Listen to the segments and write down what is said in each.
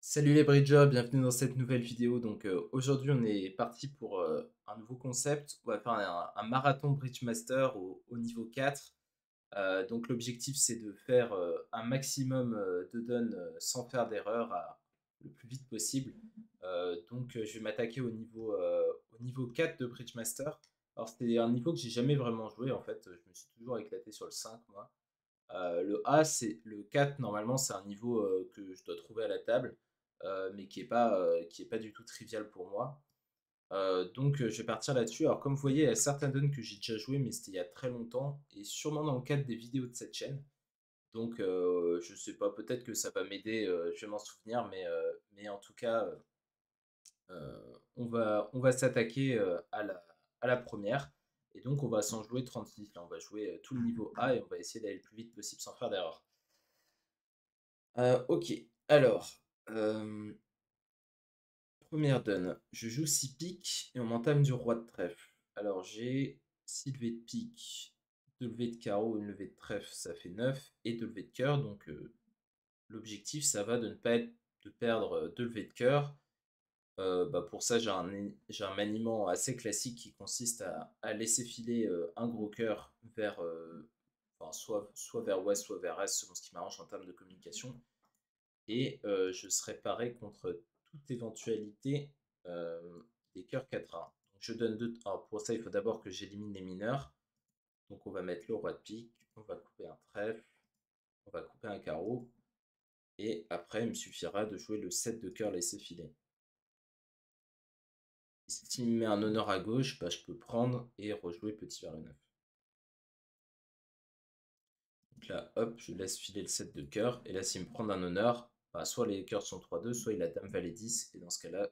Salut les bridgers, bienvenue dans cette nouvelle vidéo. Aujourd'hui on est parti pour un nouveau concept. On va faire un marathon Bridge Master au niveau 4. Donc l'objectif c'est de faire un maximum de dons sans faire d'erreur le plus vite possible. Je vais m'attaquer au niveau 4 de Bridge Master. Alors c'était un niveau que j'ai jamais vraiment joué en fait. Je me suis toujours éclaté sur le 5 moi. Le A, c'est le 4, normalement, c'est un niveau que je dois trouver à la table, mais qui est pas du tout trivial pour moi. Je vais partir là-dessus. Alors, comme vous voyez, il y a certains duns que j'ai déjà joué, mais c'était il y a très longtemps, et sûrement dans le cadre des vidéos de cette chaîne. Je sais pas, peut-être que ça va m'aider, je vais m'en souvenir, mais en tout cas, on va s'attaquer à la première. Et donc, on va s'en jouer 36. Là, on va jouer tout le niveau A et on va essayer d'aller le plus vite possible sans faire d'erreur. Ok, alors, euh, première donne. Je joue 6 piques et on m'entame du roi de trèfle. Alors j'ai 6 levées de pique, 2 levées de carreau, une levée de trèfle, ça fait 9 et 2 levées de cœur. L'objectif, ça va de ne pas être, de perdre 2 levées de cœur. Pour ça, j'ai un maniement assez classique qui consiste à laisser filer un gros cœur vers, soit vers ouest, soit vers est, selon ce qui m'arrange en termes de communication. Et je serai paré contre toute éventualité des cœurs 4A. Donc je donne deux. Alors pour ça, il faut d'abord que j'élimine les mineurs. Donc on va mettre le roi de pique, on va couper un trèfle, on va couper un carreau, et après il me suffira de jouer le 7 de cœur laissé filer. S'il me met un honneur à gauche, bah, je peux prendre et rejouer petit vers le 9. Donc là, hop, je laisse filer le 7 de cœur, et là s'il me prend un honneur, bah, soit les cœurs sont 3-2, soit il a dame valet 10, et dans ce cas-là,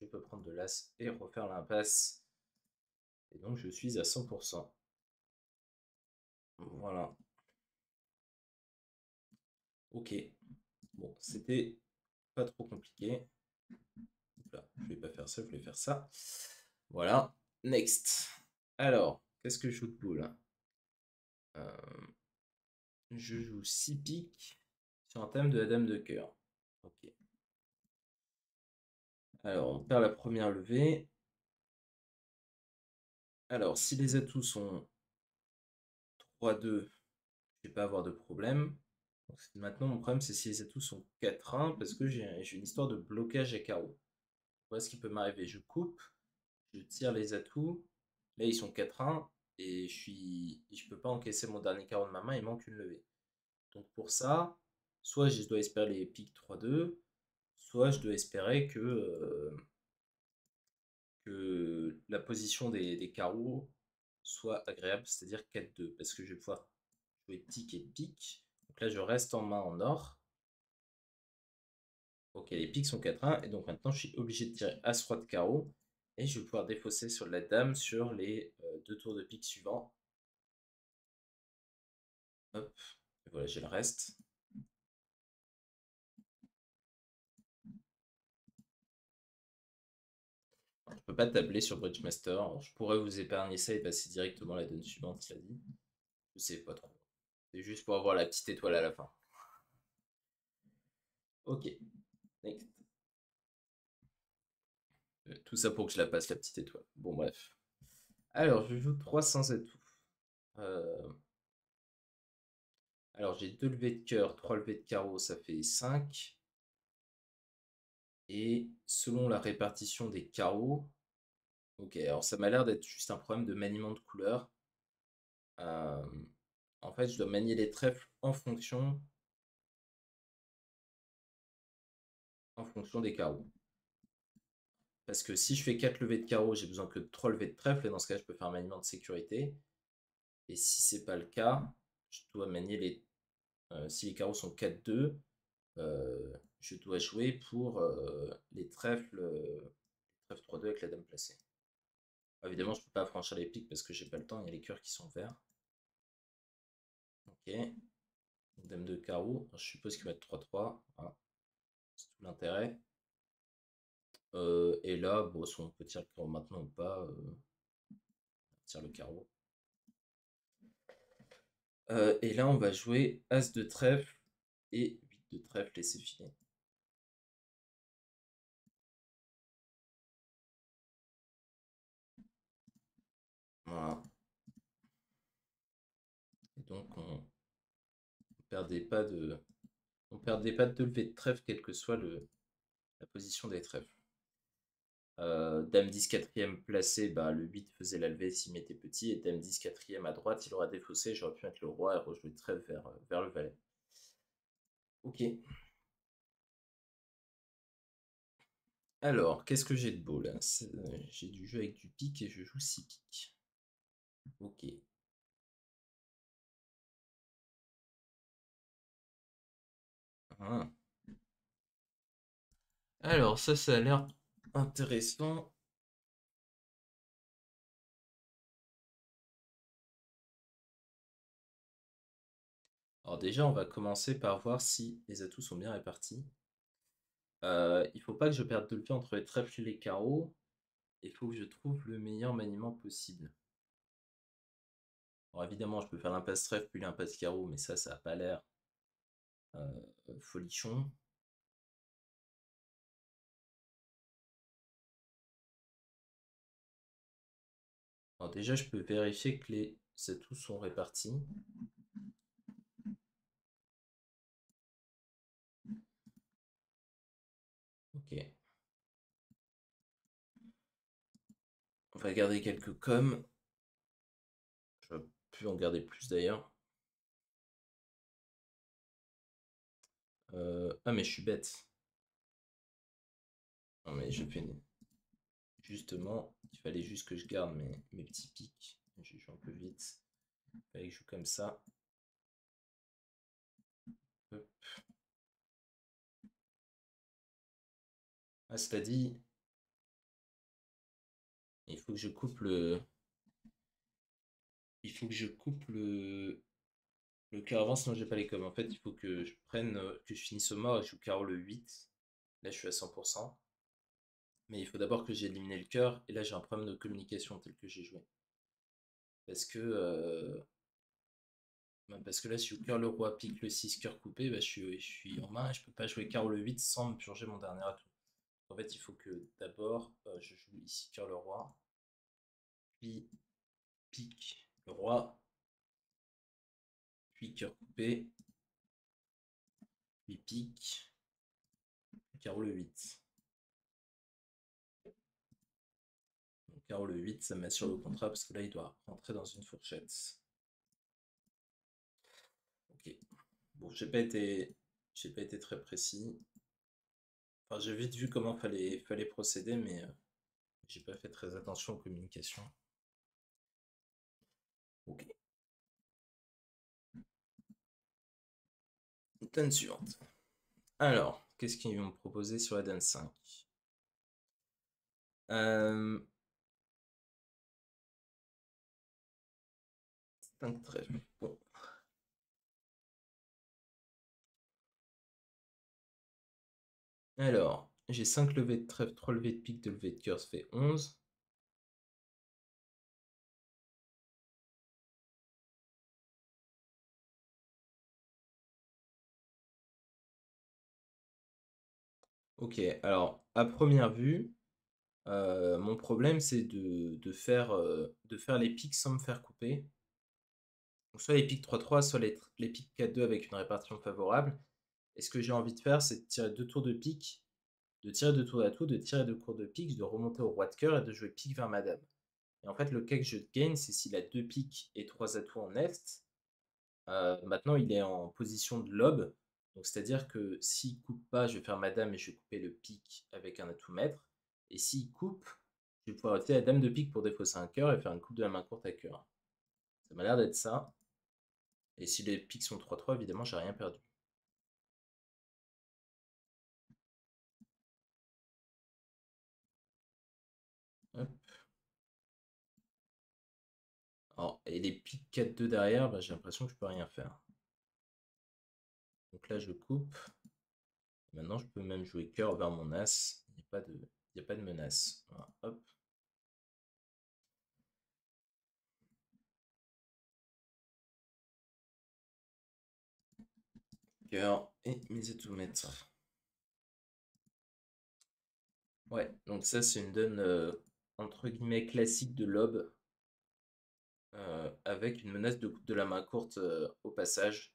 je peux prendre de l'as et refaire l'impasse. Et donc je suis à 100%. Voilà. Ok. Bon, c'était pas trop compliqué. Là, je vais pas faire ça, je vais faire ça. Voilà. Next. Alors, qu'est-ce que je joue de beau là? Je joue 6 piques sur un thème de la dame de cœur. Ok. Alors, on perd la première levée. Alors, si les atouts sont 3-2, je vais pas avoir de problème. Donc, maintenant, mon problème, c'est si les atouts sont 4-1, parce que j'ai une histoire de blocage à carreau. Voilà ce qui peut m'arriver. Je coupe, je tire les atouts. Là, ils sont 4-1 et je peux pas encaisser mon dernier carreau de ma main, il manque une levée. Donc pour ça, soit je dois espérer les piques 3-2, soit je dois espérer que la position des carreaux soit agréable, c'est-à-dire 4-2, parce que je vais pouvoir jouer pique et pique. Donc là, je reste en main en or. Ok, les piques sont 4-1, et donc maintenant je suis obligé de tirer As-Roi de carreau, et je vais pouvoir défausser sur la dame sur les deux tours de pique suivants. Hop, et voilà, j'ai le reste. Je ne peux pas tabler sur Bridgemaster, alors, je pourrais vous épargner ça et passer directement à la donne suivante, cela dit. Je sais pas trop. C'est juste pour avoir la petite étoile à la fin. Ok, next. Tout ça pour que je la passe, la petite étoile. Bon, bref. Alors, je joue 300 atouts. Euh, Alors, j'ai 2 levées de cœur, 3 levées de carreau, ça fait 5. Et selon la répartition des carreaux, ok, alors ça m'a l'air d'être juste un problème de maniement de couleurs. Euh, En fait, je dois manier les trèfles en fonction des carreaux. Parce que si je fais 4 levées de carreau, j'ai besoin que de 3 levées de trèfle, et dans ce cas, je peux faire un maniement de sécurité. Et si c'est pas le cas, je dois manier si les carreaux sont 4-2, je dois jouer pour les trèfles 3-2 avec la dame placée. Évidemment, je peux pas franchir les pics parce que j'ai pas le temps, il y a les cœurs qui sont verts. Ok. Dame de carreau, je suppose qu'il va être 3-3. Voilà. C'est tout l'intérêt. Et là, bon, soit on peut tirer le carreau maintenant ou pas. On tire le carreau. Et là, on va jouer As de trèfle et 8 de trèfle laissé filer. Donc on perdait pas de, on perdait pas de levée de trèfle, quelle que soit la position des trèfles. Dame 10 quatrième placé, bah, le 8 faisait la levée s'il mettait petit, et Dame 10 quatrième à droite, il aura défaussé, j'aurais pu mettre le roi et rejouer le trèfle vers le valet. Ok. Alors, qu'est-ce que j'ai de beau là? J'ai du jeu avec du pique et je joue 6 piques. Ok. Ah. Alors, ça a l'air intéressant. Alors déjà, on va commencer par voir si les atouts sont bien répartis. Il faut pas que je perde de le pied entre les trèfles et les carreaux. Il faut que je trouve le meilleur maniement possible. Alors évidemment, je peux faire l'impasse trèfle puis l'impasse carreau, mais ça a pas l'air folichon. Alors déjà, je peux vérifier que les atouts sont répartis. Ok. On va garder quelques coms. Je vais plus en garder plus d'ailleurs. Ah mais je suis bête. Non mais je fais justement, il fallait juste que je garde mes petits pics. Je joue un peu vite. Il fallait que je joue comme ça. Hop. Ah, cela dit, il faut que je coupe le. Il faut que je coupe le cœur avant, sinon j'ai pas les coms. En fait, il faut que je prenne, que je finisse au mort et je joue carreau le 8. Là, je suis à 100%. Mais il faut d'abord que j'ai éliminé le cœur. Et là, j'ai un problème de communication tel que j'ai joué. Parce que, parce que là, si je joue cœur le roi, pique le 6, cœur coupé, bah, je suis en main et je peux pas jouer carreau le 8 sans me purger mon dernier atout. En fait, il faut que d'abord, je joue ici cœur le roi, puis pique le roi, puis cœur coupé, puis pique, carreau le 8. Donc, carreau le 8, ça me met sur le contrat parce que là, il doit rentrer dans une fourchette. Ok. Bon, j'ai pas été très précis. Enfin, j'ai vite vu comment fallait procéder, mais j'ai pas fait très attention aux communications. Ok. Donne suivante. Alors, qu'est-ce qu'ils m'ont proposé sur la donne 5? euh, 5 trèfles. Bon. Alors, j'ai 5 levées de trèfle, 3 levées de pique, 2 levées de cœur, ça fait 11. Ok, alors, à première vue, mon problème c'est de faire les piques sans me faire couper. Donc, soit les piques 3-3, soit les piques 4-2 avec une répartition favorable. Et ce que j'ai envie de faire, c'est de tirer 2 tours de pique, de tirer 2 tours d'atout, de tirer 2 cours de pique, de remonter au roi de cœur et de jouer pique vers madame. Et en fait, le cas que je gagne, c'est s'il a 2 piques et 3 atouts en est. Maintenant, il est en position de lobe. Donc, c'est-à-dire que s'il coupe pas, je vais faire madame et je vais couper le pique avec un atout maître. Et s'il coupe, je vais pouvoir utiliser la dame de pique pour défausser un cœur et faire une coupe de la main courte à cœur. Ça m'a l'air d'être ça. Et si les piques sont 3-3, évidemment, j'ai rien perdu. Hop. Alors, et les piques 4-2 derrière, bah, j'ai l'impression que je peux rien faire. Donc là, je coupe. Maintenant, je peux même jouer cœur vers mon as. Il n'y a pas de menace. Voilà, hop. Cœur et mes atouts maîtres. Ouais, donc ça, c'est une donne entre guillemets classique de lobe. avec une menace de coupe de la main courte au passage.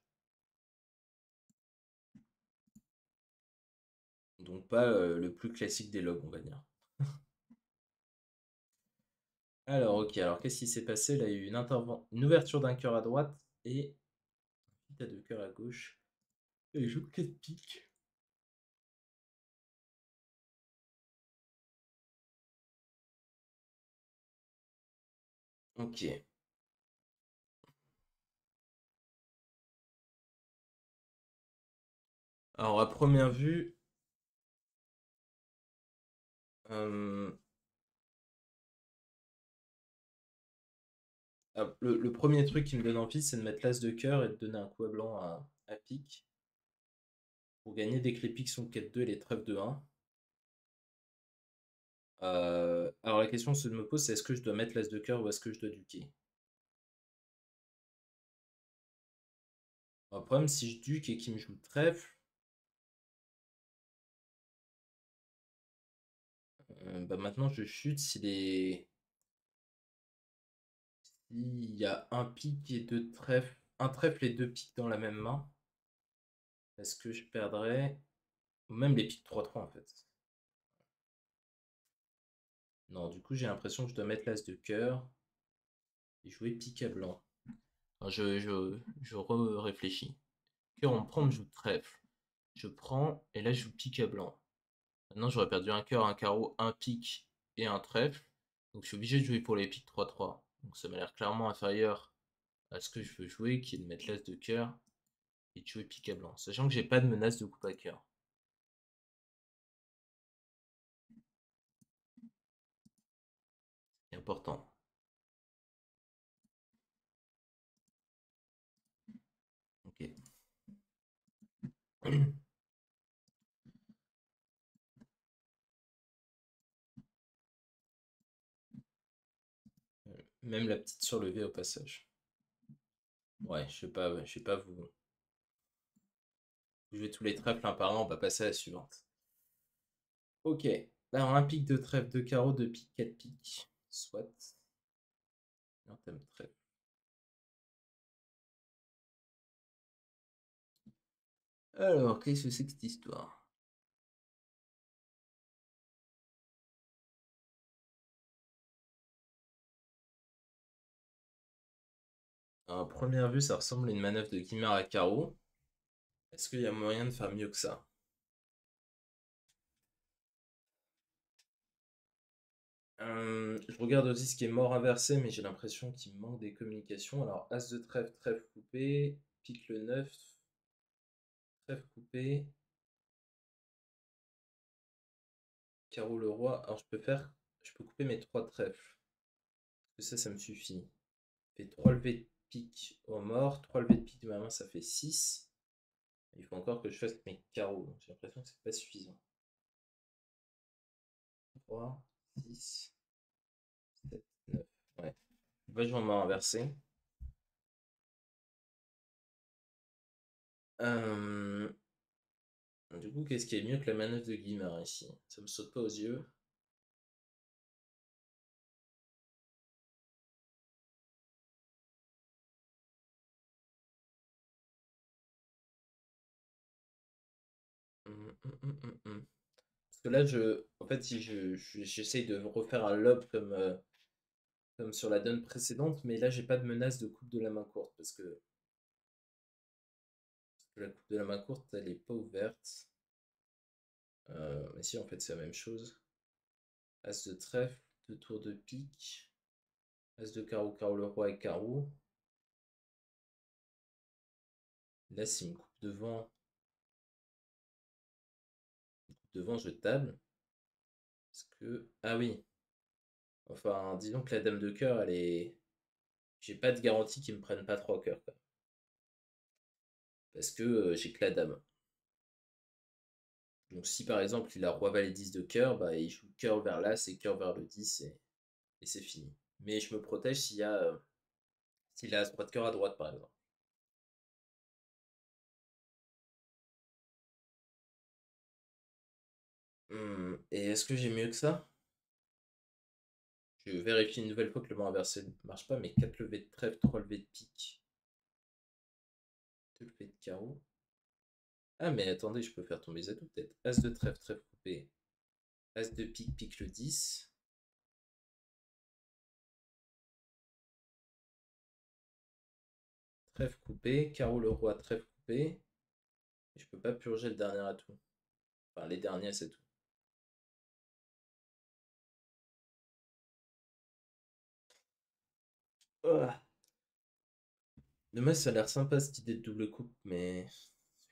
Donc pas le plus classique des logs, on va dire. Alors ok, alors qu'est-ce qui s'est passé? Là, il y a eu une ouverture d'un cœur à droite et un tas de cœur à gauche. Et il joue 4 piques. Ok. Alors à première vue, euh, le premier truc qui me donne envie, c'est de mettre l'as de cœur et de donner un coup à blanc à pique pour gagner dès que les piques sont 4-2 et les trèfles de 1. Alors la question se me pose, c'est est-ce que je dois mettre l'as de cœur ou est-ce que je dois duquer? Le problème, si je duque et qu'il me joue le trèfle, bah maintenant je chute s'il y a un pique et deux trèfles, un trèfle et deux piques dans la même main, est-ce que je perdrais? Ou même les piques 3-3 en fait. Non, du coup j'ai l'impression que je dois mettre l'as de cœur et jouer pique à blanc. Enfin, je réfléchis. Cœur, on prend, on me joue trèfle. Je prends et là je joue pique à blanc. Maintenant j'aurais perdu un cœur, un carreau, un pique et un trèfle. Donc je suis obligé de jouer pour les piques 3-3. Donc ça m'a l'air clairement inférieur à ce que je veux jouer, qui est de mettre l'as de cœur et de jouer pique à blanc. Sachant que j'ai pas de menace de coupe à cœur. C'est important. Ok. Même la petite surlevée au passage. Ouais, je sais pas vous jouer tous les trèfles un par un, on va passer à la suivante. Ok. Alors un pique de trèfle, de carreau, de pique, 4 piques. Soit. Un thème trèfle. Alors, qu'est-ce que c'est que cette histoire? À première vue, ça ressemble à une manœuvre de Guimard à carreau. Est-ce qu'il y a moyen de faire mieux que ça? Je regarde aussi ce qui est mort inversé, mais j'ai l'impression qu'il manque des communications. Alors, As de trèfle, trèfle coupé, pique le 9, trèfle coupé, carreau le roi. Alors, je peux couper mes 3 trèfles. Parce que ça me suffit. Fait 3 levées de pique au mort, 3 levées de pique de ma main, ça fait 6. Il faut encore que je fasse mes carreaux. Donc j'ai l'impression que c'est pas suffisant. 3, 6, 7, 9. Ouais. Va jouer en main inversée. Euh, Du coup, qu'est-ce qui est mieux que la manœuvre de Guimard ici? Ça me saute pas aux yeux. Parce que là, en fait, si j'essaye de refaire un lob comme sur la donne précédente, mais là, j'ai pas de menace de coupe de la main courte parce que la coupe de la main courte, elle est pas ouverte. Mais si, en fait, c'est la même chose. As de trèfle, deux tours de pique, As de carreau, carreau le roi et carreau. Là, s'il me coupe devant, je table. Parce que. Ah oui. Enfin, disons que la dame de cœur, elle est. J'ai pas de garantie qu'ils me prennent pas trois cœurs, quoi. Parce que j'ai que la dame. Donc si par exemple il a roi valet 10 de cœur, bah il joue cœur vers l'as et cœur vers le 10 et c'est fini. Mais je me protège s'il a as roi de cœur à droite par exemple. Et est-ce que j'ai mieux que ça? Je vérifie une nouvelle fois que le banc inversé ne marche pas, mais 4 levées de trèfle, 3 levées de pique, 2 levées de carreau. Ah, mais attendez, je peux faire tomber les atouts peut-être. As de trèfle, trèfle coupé. As de pique, pique le 10. Trèfle coupé, carreau le roi, trèfle coupé. Et je peux pas purger le dernier atout. Enfin, les derniers, c'est tout. Ah. Dommage, ça a l'air sympa cette idée de double coupe, mais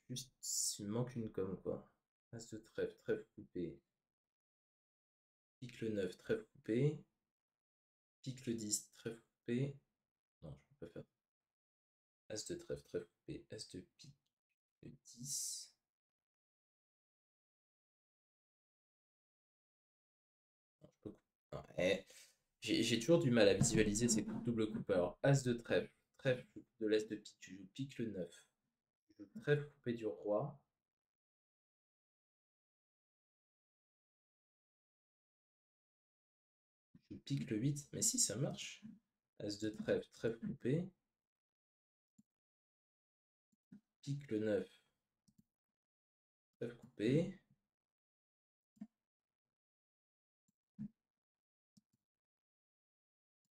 juste, il me manque une com, quoi. As de trèfle, trèfle coupé. Pique le 9, trèfle coupé. Pique le 10, trèfle coupé. Non, je peux pas faire. As de trèfle, trèfle coupé. As de pique, le 10. Non, je peux couper. Non, j'ai toujours du mal à visualiser ces coups de double coupe. Alors, As de trèfle, trèfle de l'As de pique. Tu joues pique le 9. Tu joues trèfle coupé du roi. Tu joues pique le 8. Mais si, ça marche. As de trèfle, trèfle coupé. Pique le 9. Trèfle coupé.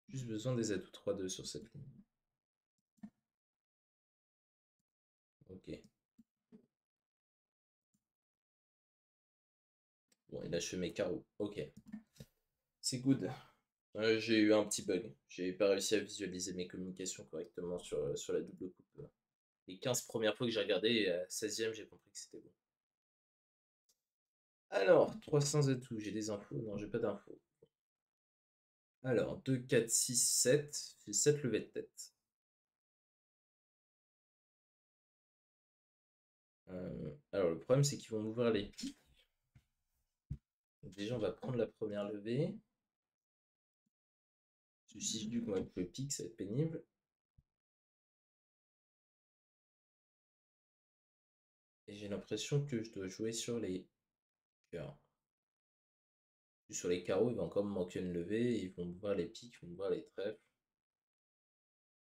Juste besoin des atouts 3-2 sur cette ligne. Ok. Bon, il a achevé mes carreaux. Ok. C'est good. J'ai eu un petit bug. J'ai pas réussi à visualiser mes communications correctement sur la double coupe. Les 15 premières fois que j'ai regardé, et à 16e, j'ai compris que c'était bon. Alors, 300 atouts, j'ai des infos? Non, j'ai pas d'infos. Alors, 2, 4, 6, 7. J'ai 7 levées de tête. Alors, le problème, c'est qu'ils vont m'ouvrir les pics. Donc, déjà, on va prendre la première levée. Si je dis qu'on va jouer pique, ça va être pénible. Et j'ai l'impression que je dois jouer sur les cœurs. Sur les carreaux, il va encore me manquer une levée. Ils vont me voir les piques, ils vont me voir les trèfles.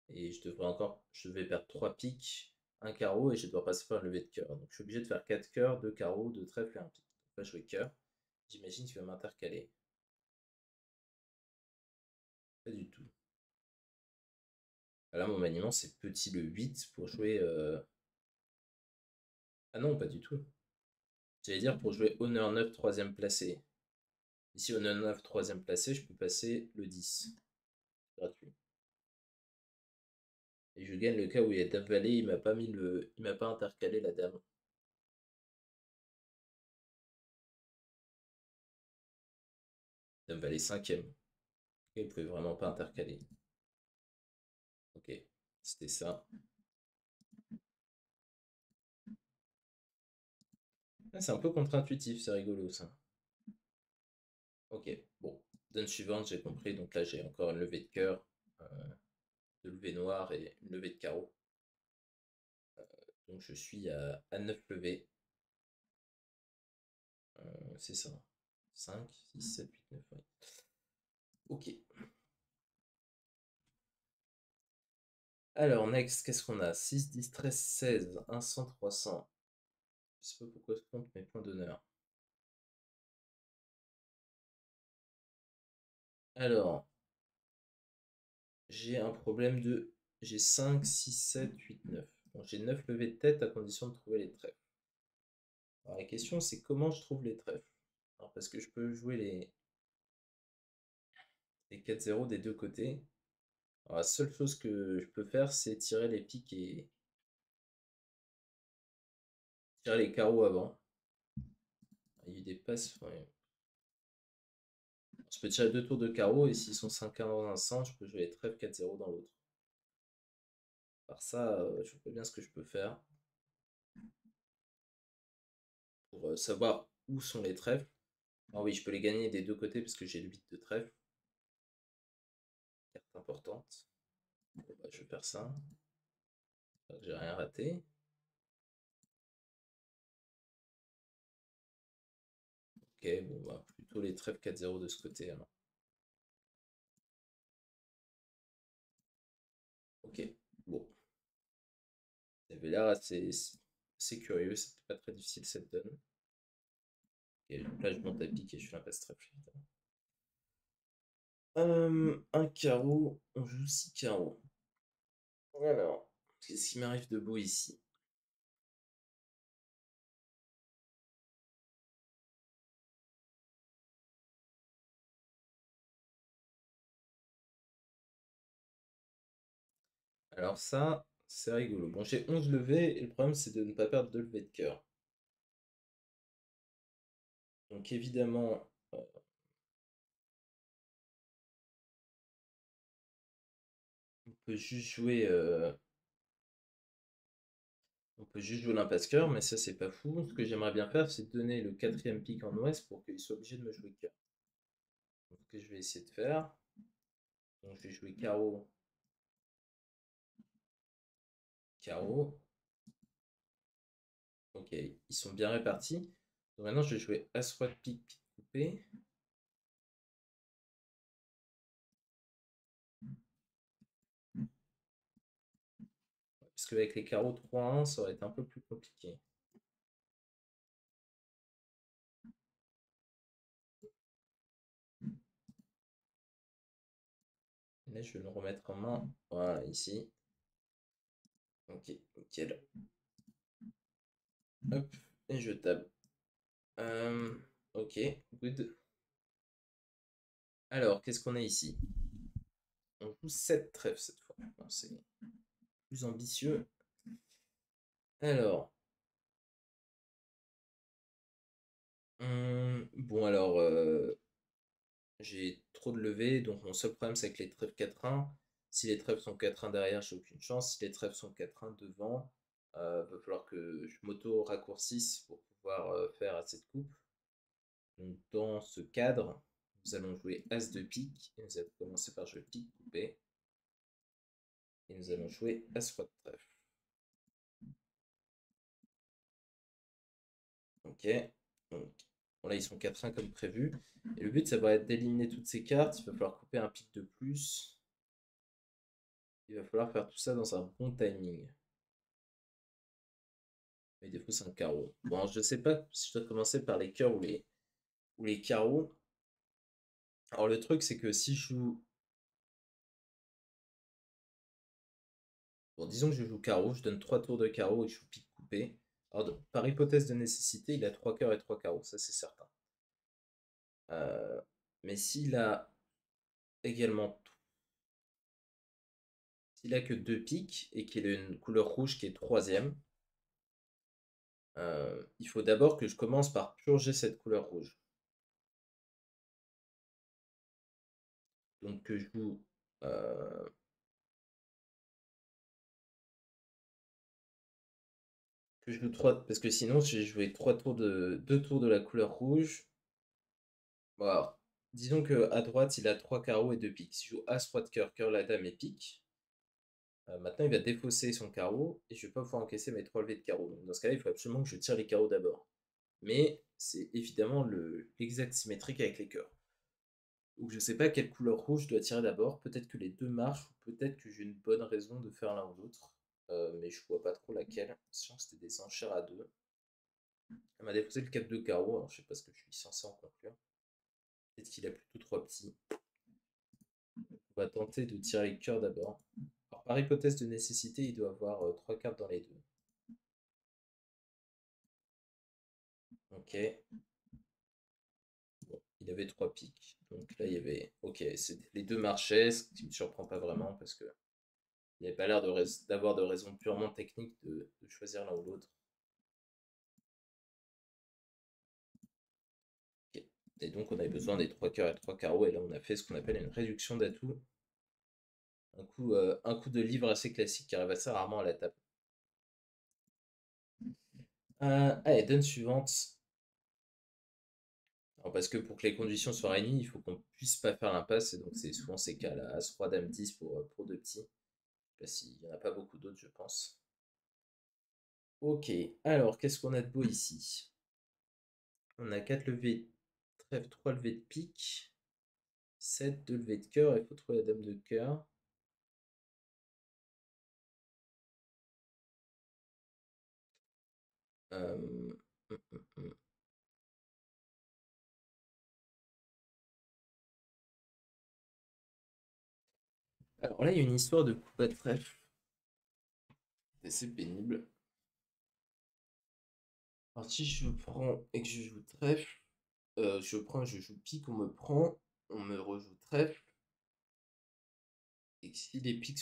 Et je vais perdre 3 piques, un carreau et je dois passer par une levée de cœur. Donc je suis obligé de faire 4 cœurs, 2 carreaux, 2 trèfles et un pique. Donc là, je jouer cœur. J'imagine qu'il va m'intercaler. Pas du tout. Là, mon maniement, c'est petit le 8 pour jouer. Ah non, pas du tout. J'allais dire pour jouer honneur 9, troisième placé. Ici, honneur 9, troisième placé, je peux passer le 10. Gratuit. Et je gagne le cas où il y a Dame Valet, il m'a pas intercalé la dame. Dame Valet 5e. Il pouvait vraiment pas intercaler. Ok, c'était ça. Ah, c'est un peu contre-intuitif, c'est rigolo ça. Ok, bon. Donne suivante, j'ai compris. Donc là, j'ai encore une levée de cœur, euh, de levée noire et une levée de carreau. Donc je suis à 9 levées. C'est ça. 5, 6, 7, 8, 9. Ouais. Ok. Alors, next, qu'est-ce qu'on a? 6, 10, 13, 16, 100, 300. Je sais pas pourquoi je compte mes points d'honneur. Alors, j'ai un problème de. J'ai 5, 6, 7, 8, 9. Bon, j'ai 9 levées de tête à condition de trouver les trèfles. Alors, la question, c'est comment je trouve les trèfles. Alors, parce que je peux jouer les 4-0 des deux côtés. Alors, la seule chose que je peux faire, c'est tirer les piques et tirer les carreaux avant. Il y a eu des passes. Ouais. Je peux tirer deux tours de carreau et s'ils sont 5-1 dans un sens, je peux jouer les trèfles 4-0 dans l'autre. Par ça, je vois pas bien ce que je peux faire pour savoir où sont les trèfles. Ah oui, je peux les gagner des deux côtés parce que j'ai le 8 de trèfle. Carte importante. Bon, bah, je vais faire ça. J'ai rien raté. Ok, bon, bah, plutôt les trèfles 4-0 de ce côté alors. Ça avait l'air assez curieux, c'était pas très difficile cette donne. Et là, je monte à pique et je fais l'impasse trèfle, évidemment. Un carreau, on joue 6 carreaux. Alors, qu'est-ce qui m'arrive de beau ici? Alors ça, c'est rigolo. Bon, j'ai 11 levées et le problème c'est de ne pas perdre de levées de cœur. Donc évidemment, on peut juste jouer, on peut juste jouer l'impasse cœur, mais ça c'est pas fou. Ce que j'aimerais bien faire, c'est donner le quatrième pic en ouest pour qu'il soit obligé de me jouer cœur. Donc ce que je vais essayer de faire. Donc je vais jouer carreau, carreau. Ok, ils sont bien répartis. Donc maintenant je vais jouer as roi de pique, pique coupé. Parce qu'avec les carreaux 3-1, ça aurait été un peu plus compliqué. Là, je vais le remettre en main. Voilà, ici. Ok, nickel. Hop, et je tape. Ok, good. Alors, qu'est-ce qu'on a ici? On joue 7 trèfles cette fois. Bon, c'est plus ambitieux. Alors, bon, alors, j'ai trop de levées, donc mon seul problème c'est que les trèfles 4-1. Si les trèfles sont 4-1 derrière, j'ai aucune chance. Si les trèfles sont 4-1 devant, va falloir que je m'auto-raccourcisse pour pouvoir faire assez de coupe. Donc, dans ce cadre, nous allons jouer As de pique. Et nous allons commencer par jouer pique coupé. Et nous allons jouer As roi de trèfle. Ok. Donc, bon, là, ils sont 4-1 comme prévu. Et le but, ça va être d'éliminer toutes ces cartes. Il va falloir couper un pic de plus. Il va falloir faire tout ça dans un bon timing. Mais des fois, c'est un carreau. Bon, je sais pas si je dois commencer par les cœurs ou les carreaux. Alors, le truc, c'est que si je joue. Bon, disons que je joue carreau, je donne 3 tours de carreau et je joue pique coupé. Alors, par hypothèse de nécessité, il a 3 cœurs et 3 carreaux, ça c'est certain. Mais s'il a également. S'il a que 2 piques et qu'il a une couleur rouge qui est troisième, il faut d'abord que je commence par purger cette couleur rouge. Donc que je joue. Que je joue 3. Parce que sinon, si j'ai joué 3 tours de 2 tours de la couleur rouge. Bon, alors, disons que à droite, il a 3 carreaux et 2 piques. Si je joue As, roi de cœur, cœur, la dame et pique. Maintenant, il va défausser son carreau et je vais pas pouvoir encaisser mes 3 levées de carreau. Donc, dans ce cas-là, il faut absolument que je tire les carreaux d'abord. Mais c'est évidemment l'exact symétrique avec les cœurs. Donc, je sais pas quelle couleur rouge je dois tirer d'abord. Peut-être que les deux marchent ou peut-être que j'ai une bonne raison de faire l'un ou l'autre. Mais je vois pas trop laquelle. Sachant que c'était des enchères à deux. Elle m'a déposé le 4 de carreau, alors je sais pas ce que je suis censé en conclure. Peut-être qu'il a plutôt 3 petits. On va tenter de tirer les cœurs d'abord. Alors, par hypothèse de nécessité, il doit avoir 3 cartes dans les deux. Ok. Bon, il avait 3 piques. Donc là, il y avait. Ok, les deux marchaient, ce qui me surprend pas vraiment parce que il n'y avait pas l'air d'avoir de raison purement technique de choisir l'un ou l'autre. Ok. Et donc, on avait besoin des 3 cœurs et 3 carreaux, et là, on a fait ce qu'on appelle une réduction d'atout. Un coup de livre assez classique qui arrive assez rarement à la table. Allez, donne suivante. Alors, parce que pour que les conditions soient réunies, il faut qu'on puisse pas faire l'impasse, et donc c'est souvent ces cas-là. As, roi, dame 10 pour deux petits. Parce qu'il n'y en a pas beaucoup d'autres, je pense. Ok, alors qu'est-ce qu'on a de beau ici? On a 4 levées de trèfle, 3 levées de pique, 7 de levées de cœur, il faut trouver la dame de cœur. Hum, hum. Alors là, il y a une histoire de coup à trèfle. C'est assez pénible. Alors si je prends et que je joue trèfle, je joue pique, on me rejoue trèfle, et que si les piques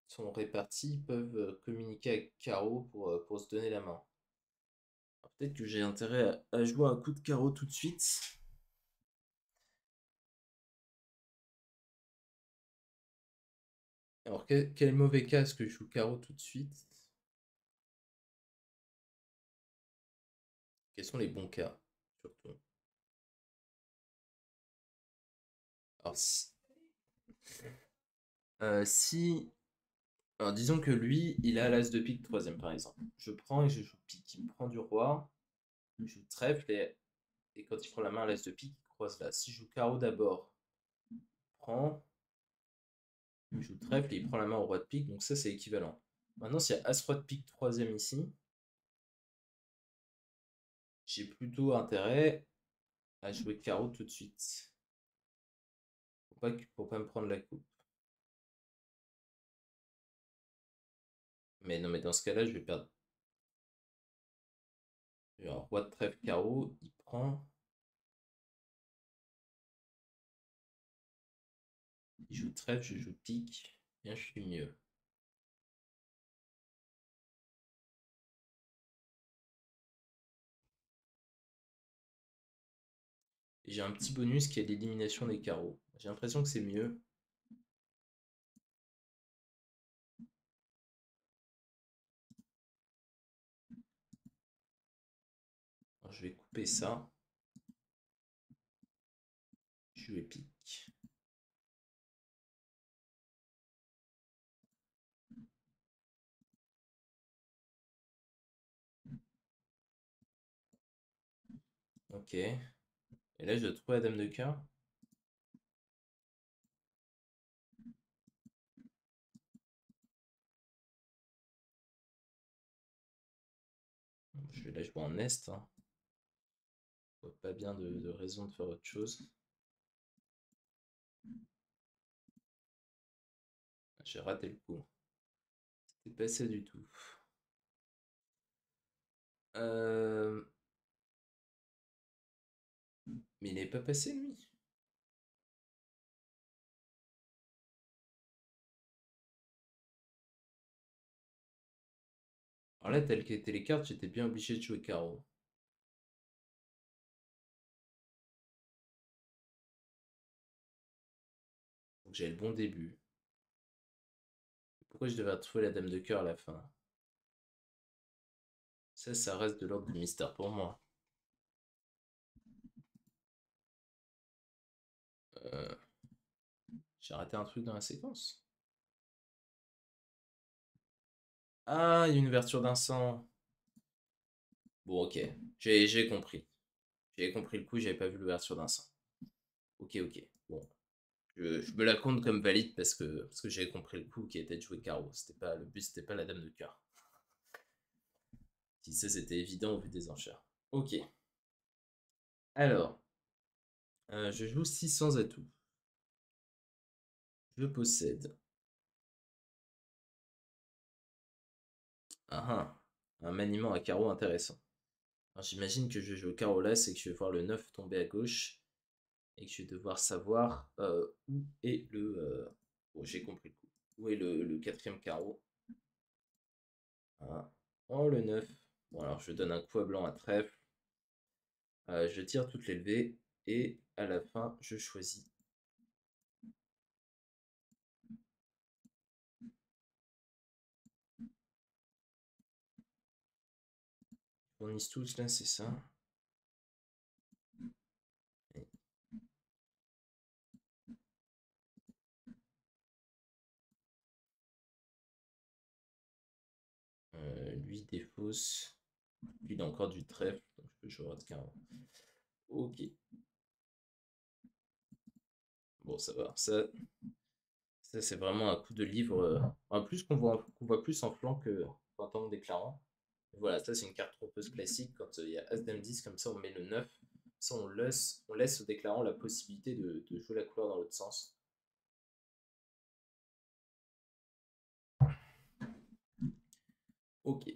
sont répartis, ils peuvent communiquer avec carreau pour se donner la main. Alors, peut-être que j'ai intérêt à jouer un coup de carreau tout de suite. Alors quel mauvais cas est-ce que je joue carreau tout de suite? Quels sont les bons cas, surtout? Alors si alors disons que lui, il a l'as de pique troisième par exemple. Je prends et je joue pique. Il me prend du roi, je joue trèfle et quand il prend la main à l'as de pique, il croise là. Si je joue carreau d'abord, il prend, il joue trèfle et il prend la main au roi de pique, donc ça c'est équivalent. Maintenant, s'il y a as-roi de pique troisième ici, j'ai plutôt intérêt à jouer carreau tout de suite. Pour pas me prendre la coupe. Mais non, mais dans ce cas-là, je vais perdre. Alors, roi de trèfle carreau, il prend, il joue trèfle, je joue pique, bien je suis mieux. Et j'ai un petit bonus qui est l'élimination des carreaux. J'ai l'impression que c'est mieux. Alors, je vais couper ça. Je vais pique. Ok. Et là, je dois trouver la dame de cœur. Je vais la jouer en est. Hein. Je vois pas bien de raison de faire autre chose. J'ai raté le coup. C'était pas ça du tout. Euh, Mais il n'est pas passé, lui. Alors là, telles qu'étaient les cartes, j'étais bien obligé de jouer carreau. Donc j'ai le bon début. Pourquoi je devais retrouver la dame de cœur à la fin? Ça reste de l'ordre du mystère pour moi. Euh, j'ai raté un truc dans la séquence. Ah, il y a une ouverture d'un sang. Bon, ok. J'ai compris. J'ai compris le coup, j'avais pas vu l'ouverture d'un sang. Ok, ok. Bon. Je me la compte comme valide parce que j'avais compris le coup qui était de jouer carreau. C'était pas, le but, c'était pas la dame de cœur. Si ça, c'était évident au vu des enchères. Ok. Alors, je joue 600 atouts. Je possède ah, un maniement à carreau intéressant. Alors, j'imagine que je joue au carreau là, c'est que je vais voir le 9 tomber à gauche et que je vais devoir savoir où est le. Bon, j'ai compris le coup. Où est le quatrième carreau? Ah. Oh, le 9. Bon, alors je donne un coup à blanc à trèfle. Je tire toutes les levées et à la fin, je choisis. Fournissent tous là, c'est ça. Et, lui défausse. Lui, il a encore du trèfle, donc je peux jouer roi de carreau. Ok. Bon, ça va. Ça c'est vraiment un coup de livre. En plus qu'on voit plus en flanc qu'en tant que déclarant. Voilà, ça c'est une carte trompeuse classique. Quand il y a As Dame 10, comme ça on met le 9. Ça on laisse au déclarant la possibilité de jouer la couleur dans l'autre sens. Ok.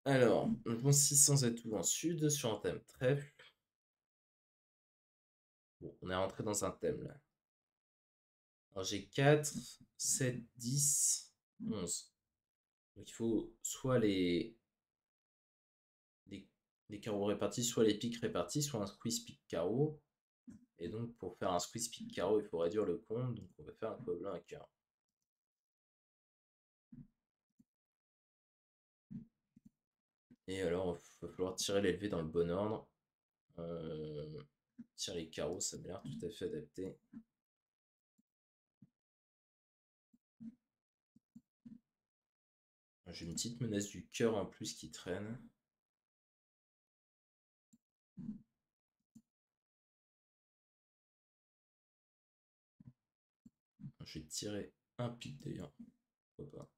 Alors, bon 6 sans atout en sud, sur un thème trèfle. Bon, on est rentré dans un thème là. Alors j'ai 4, 7, 10, 11. Donc il faut soit les, les carreaux répartis, soit les piques répartis, soit un squeeze pique carreau. Et donc pour faire un squeeze pique carreau, il faut réduire le compte. Donc on va faire un gobelin à cœur. Et alors il va falloir tirer l'élevé dans le bon ordre. Tirer les carreaux, ça m'a l'air tout à fait adapté. J'ai une petite menace du cœur en plus qui traîne. Je vais tirer un pic d'ailleurs. Pourquoi pas.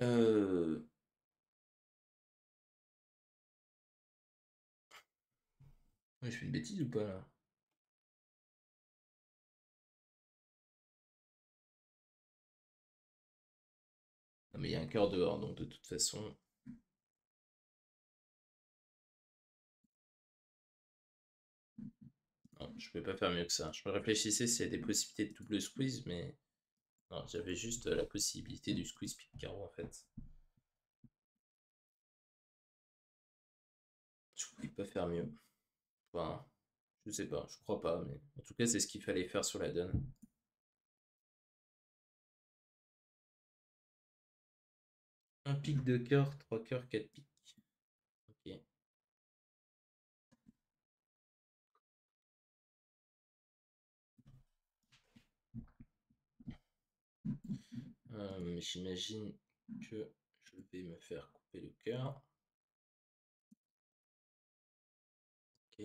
Euh... Ouais, je fais une bêtise ou pas là? Non mais il y a un cœur dehors, donc de toute façon. Non, je peux pas faire mieux que ça. Je me réfléchissais s'il y a des possibilités de double squeeze, mais non, j'avais juste la possibilité du squeeze pick carreau en fait. Je pouvais pas faire mieux. Enfin, je sais pas, je crois pas, mais en tout cas, c'est ce qu'il fallait faire sur la donne. Un pic de cœur, 3 cœurs, 4 pics. Ok. J'imagine que je vais me faire couper le cœur. Ok.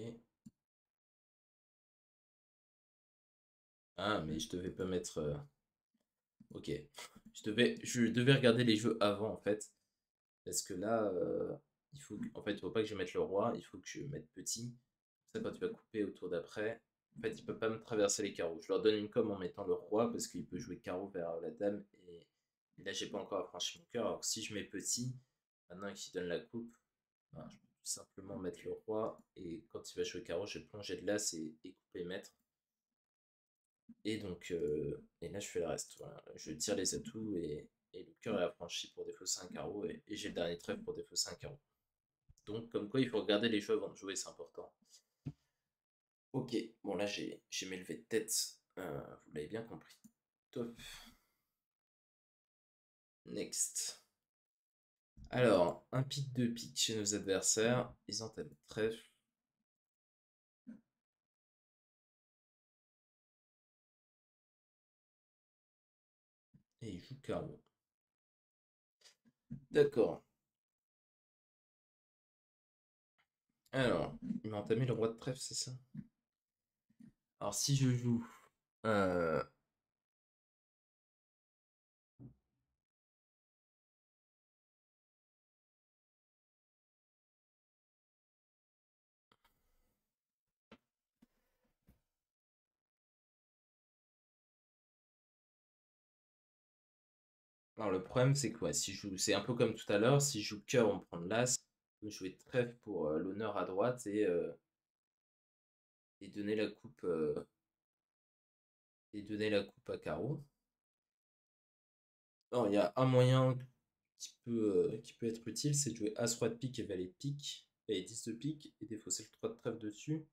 Ah, mais je devais pas mettre. Ok. Je devais regarder les jeux avant en fait. Parce que là, en fait, il faut pas que je mette le roi, il faut que je mette petit. Ça, quand tu vas couper au tour d'après, en fait, il peut pas me traverser les carreaux. Je leur donne une com en mettant le roi parce qu'il peut jouer carreau vers la dame. Et là, j'ai pas encore affranchi mon cœur. Alors que si je mets petit, maintenant qu'il donne la coupe, ben, je peux tout simplement mettre le roi. Et quand il va jouer carreau, je vais plonger de l'as et couper maître. Et donc, et là, je fais le reste. Voilà. Je tire les atouts et le cœur est affranchi pour défausser un carreau. Et j'ai le dernier trèfle pour défausser un carreau. Donc, comme quoi, il faut regarder les jeux avant de jouer, c'est important. Ok, bon là j'ai mes levées de tête, vous l'avez bien compris. Top. Next. Alors, un pic de pique chez nos adversaires, ils entament trèfle. Et ils jouent carreau. D'accord. Alors, il m'a entamé le roi de trèfle, c'est ça? Alors si je joue... euh, Alors le problème c'est que ouais, si je joue... C'est un peu comme tout à l'heure, si je joue cœur, on me prend l'as. Je peux jouer trèfle pour l'honneur à droite et donner la coupe... et donner la coupe à carreau. Alors il y a un moyen qui peut être utile, c'est de jouer As-Roi de pique et Valet de pique, et 10 de pique, et défausser le 3 de trèfle dessus,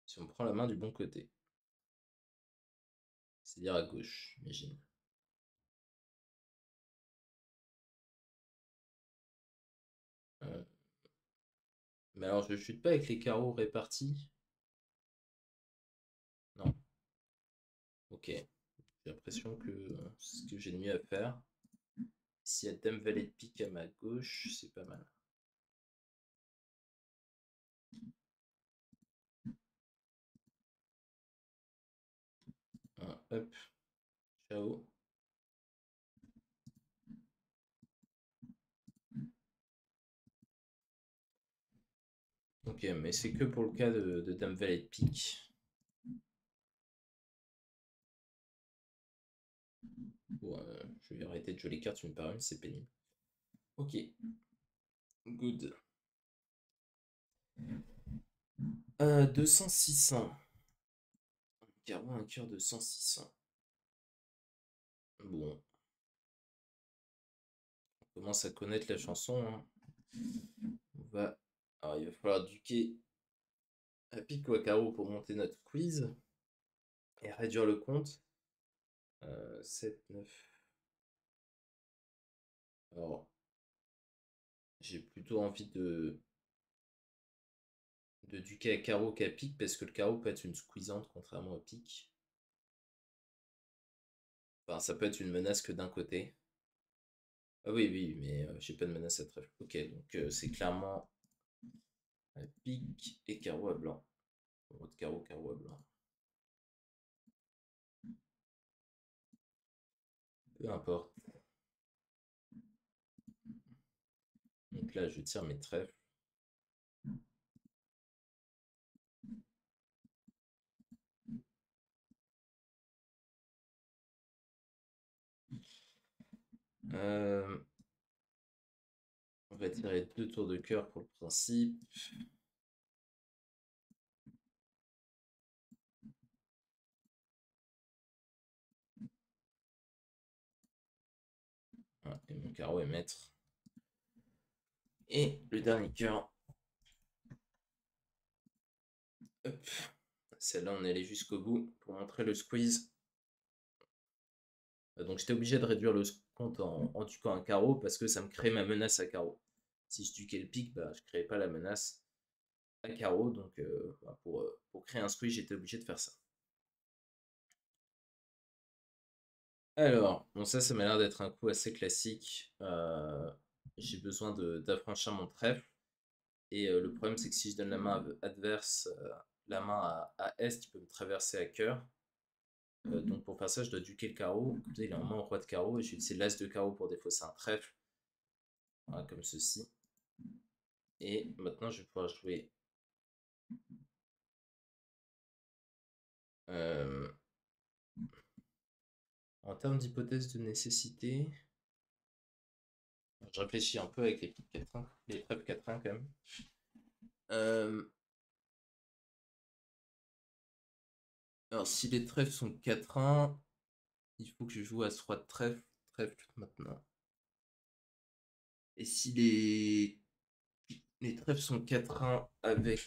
si on prend la main du bon côté. C'est-à-dire à gauche, j'imagine. Euh, mais alors je chute pas avec les carreaux répartis. Non. Ok. J'ai l'impression que c'est ce que j'ai de mieux à faire. S'il y a dame valet de pique à ma gauche, c'est pas mal. Hop, ciao. Ok, mais c'est que pour le cas de dame valet de pique. Bon, je vais arrêter de jouer les cartes une par une, c'est pénible. Ok, good. 200, 600. Carreau, un cœur de 100, 600. Bon, on commence à connaître la chanson, hein. On va... Alors, il va falloir duquer à pique ou à carreau pour monter notre quiz et réduire le compte. 7, 9. Alors, j'ai plutôt envie de duquer à carreau qu'à pique parce que le carreau peut être une squeezante contrairement au pique. Enfin, ça peut être une menace que d'un côté. Ah oui, oui, mais j'ai pas de menace à trèfle. Ok, donc c'est clairement pique et carreau à blanc. Roi de carreau, carreau à blanc. Peu importe. Donc là, je tire mes trèfles. Euh, on va tirer 2 tours de cœur pour le principe. Voilà, et mon carreau est maître. Et le dernier cœur. Hop. Celle-là, on est allé jusqu'au bout pour montrer le squeeze. Donc j'étais obligé de réduire le compte en tuant un carreau parce que ça me crée ma menace à carreau. Si je tuais le pique, bah, je ne créais pas la menace à carreau. Donc bah, pour créer un squeeze, j'étais obligé de faire ça. Alors, bon ça m'a l'air d'être un coup assez classique. J'ai besoin d'affranchir mon trèfle. Et le problème, c'est que si je donne la main adverse, la main à Est, il peut me traverser à cœur. Donc pour faire ça, je dois duquer le carreau. Comme ça, il est en main au roi de carreau. Et je vais utiliser l'as de carreau pour défausser un trèfle. Voilà, comme ceci. Et maintenant, je vais pouvoir jouer euh, en termes d'hypothèse de nécessité. Je réfléchis un peu avec les piques 4-1, les trèfles 4-1 quand même. Alors, si les trèfles sont 4-1, il faut que je joue à ce roi de trèfle maintenant. Et si les trèfles sont 4-1 avec...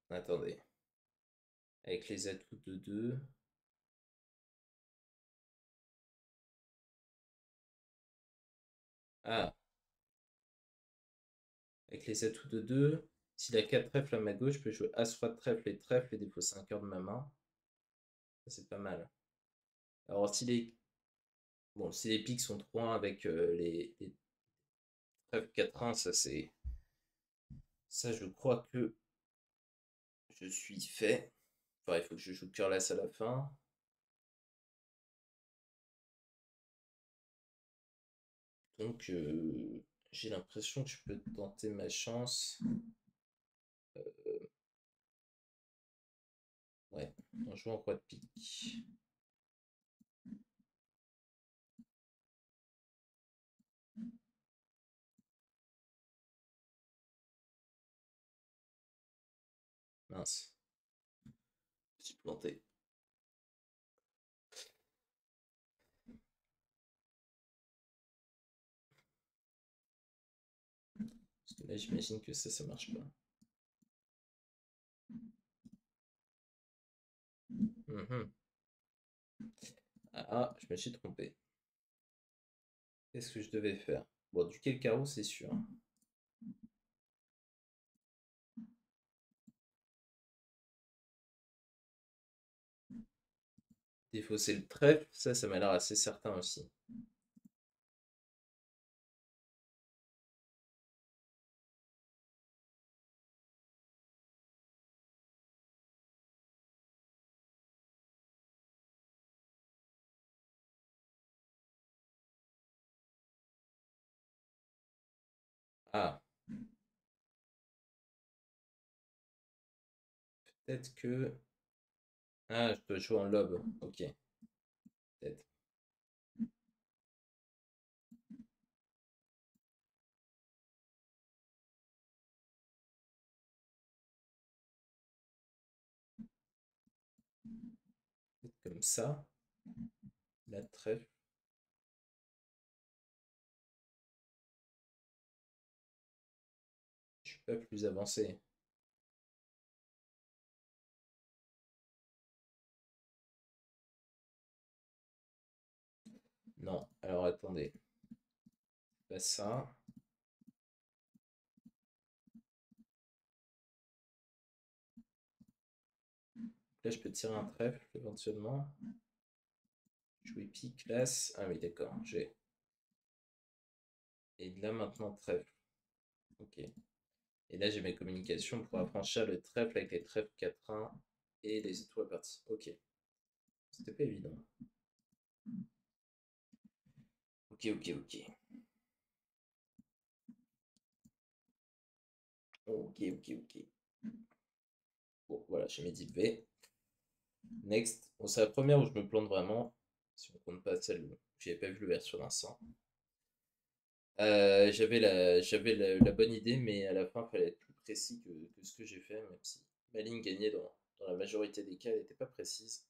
attendez. Avec les atouts de 2. Ah, avec les atouts de 2. S'il a 4 trèfles à ma gauche, je peux jouer As, Roi de trèfle et défausser un cœur de ma main. Ça, c'est pas mal. Alors, si les piques sont 3-1 avec les trèfles 4-1, ça c'est. Ça, je crois que je suis fait. Enfin, il faut que je joue cœur-las à la fin. Donc, j'ai l'impression que je peux tenter ma chance. Ouais, en jouant roi de pique. Mince, je suis planté. Parce que là, j'imagine que ça marche pas. Mhm. Ah, je me suis trompé. Qu'est-ce que je devais faire? Bon, du quel carreau, c'est sûr. Défausser le trèfle, ça m'a l'air assez certain aussi. Ah, peut-être que... Ah, je peux jouer en lobe. Ok, peut-être. Peut-être comme ça. La trèfle. Je suis pas plus avancé. Non, alors attendez. Pas ça. Là, je peux tirer un trèfle éventuellement. Jouer pique, l'as. Ah oui, d'accord, j'ai. Et là, maintenant, trèfle. Ok. Et là, j'ai mes communications pour affranchir le trèfle avec les trèfles 4-1 et les étoiles parties. Ok. C'était pas évident. Ok, ok, ok. Ok, ok, ok. Bon, voilà, j'ai mes 10 V. Next. Bon, c'est la première où je me plante vraiment. Si on compte pas celle où j'avais pas vu l'ouverture d'un sang. J'avais la bonne idée, mais à la fin, il fallait être plus précis que ce que j'ai fait, même si ma ligne gagnait dans la majorité des cas, elle n'était pas précise.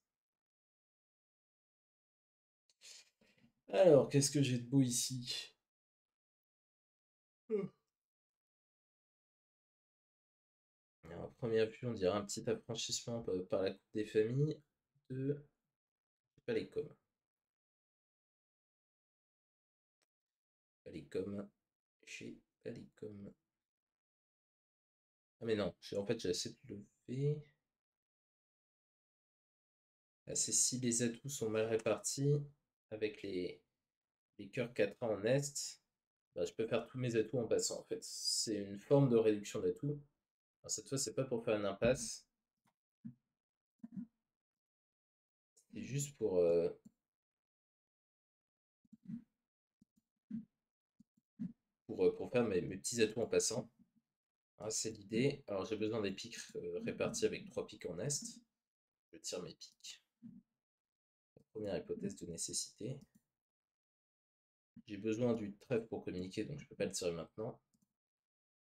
Alors, qu'est-ce que j'ai de beau ici? Alors, à première vue, on dirait un petit affranchissement par la coupe des familles de Palécom. Palécom, chez Palécom. Ah mais non, en fait j'ai assez de lever. Ah, c'est si les atouts sont mal répartis, avec les cœurs 4A en est, bah, je peux faire tous mes atouts en passant en fait. C'est une forme de réduction d'atouts. Alors, cette fois, c'est pas pour faire une impasse, c'est juste pour faire mes petits atouts en passant. Ah, c'est l'idée. Alors j'ai besoin des pics répartis avec 3 pics en est. Je tire mes pics. Première hypothèse de nécessité. J'ai besoin du trèfle pour communiquer, donc je ne peux pas le tirer maintenant.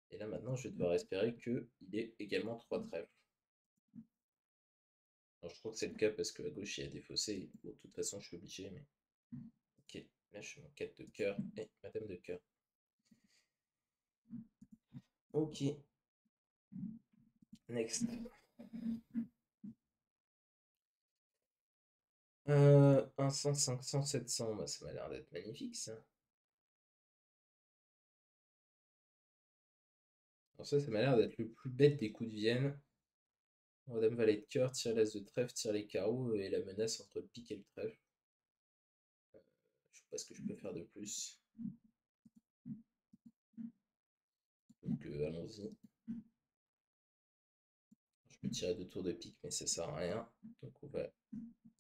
Et là maintenant, je vais devoir espérer qu'il ait également 3 trèfles. Alors je crois que c'est le cas parce que à gauche il y a des fossés. Bon, de toute façon, je suis obligé, mais. Ok, là je suis mon 4 de cœur et madame de cœur. Ok, next. 100, 500, 700, bah, ça m'a l'air d'être magnifique ça. Alors ça m'a l'air d'être le plus bête des coups de Vienne. Madame valet de cœur, tire l'as de trèfle, tire les carreaux et la menace entre le pique et le trèfle. Je sais pas ce que je peux faire de plus. Donc allons-y. Je peux tirer 2 tours de pique, mais ça sert à rien. Donc on va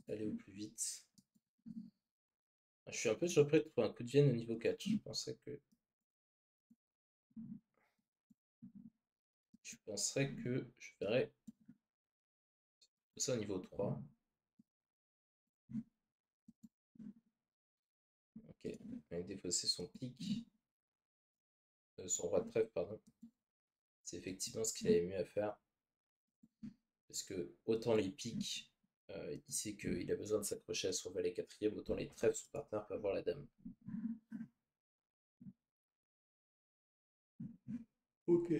aller au plus vite. Je suis un peu surpris de trouver un coup de Vienne au niveau 4. Je penserais que je ferais ça au niveau 3. Ok, avec défausser son pique, son roi de trèfle, pardon. C'est effectivement ce qu'il avait mieux à faire. Parce que autant les piques, il sait qu'il a besoin de s'accrocher à son valet quatrième, autant les trèfles, son partenaire peut avoir la dame. Ok.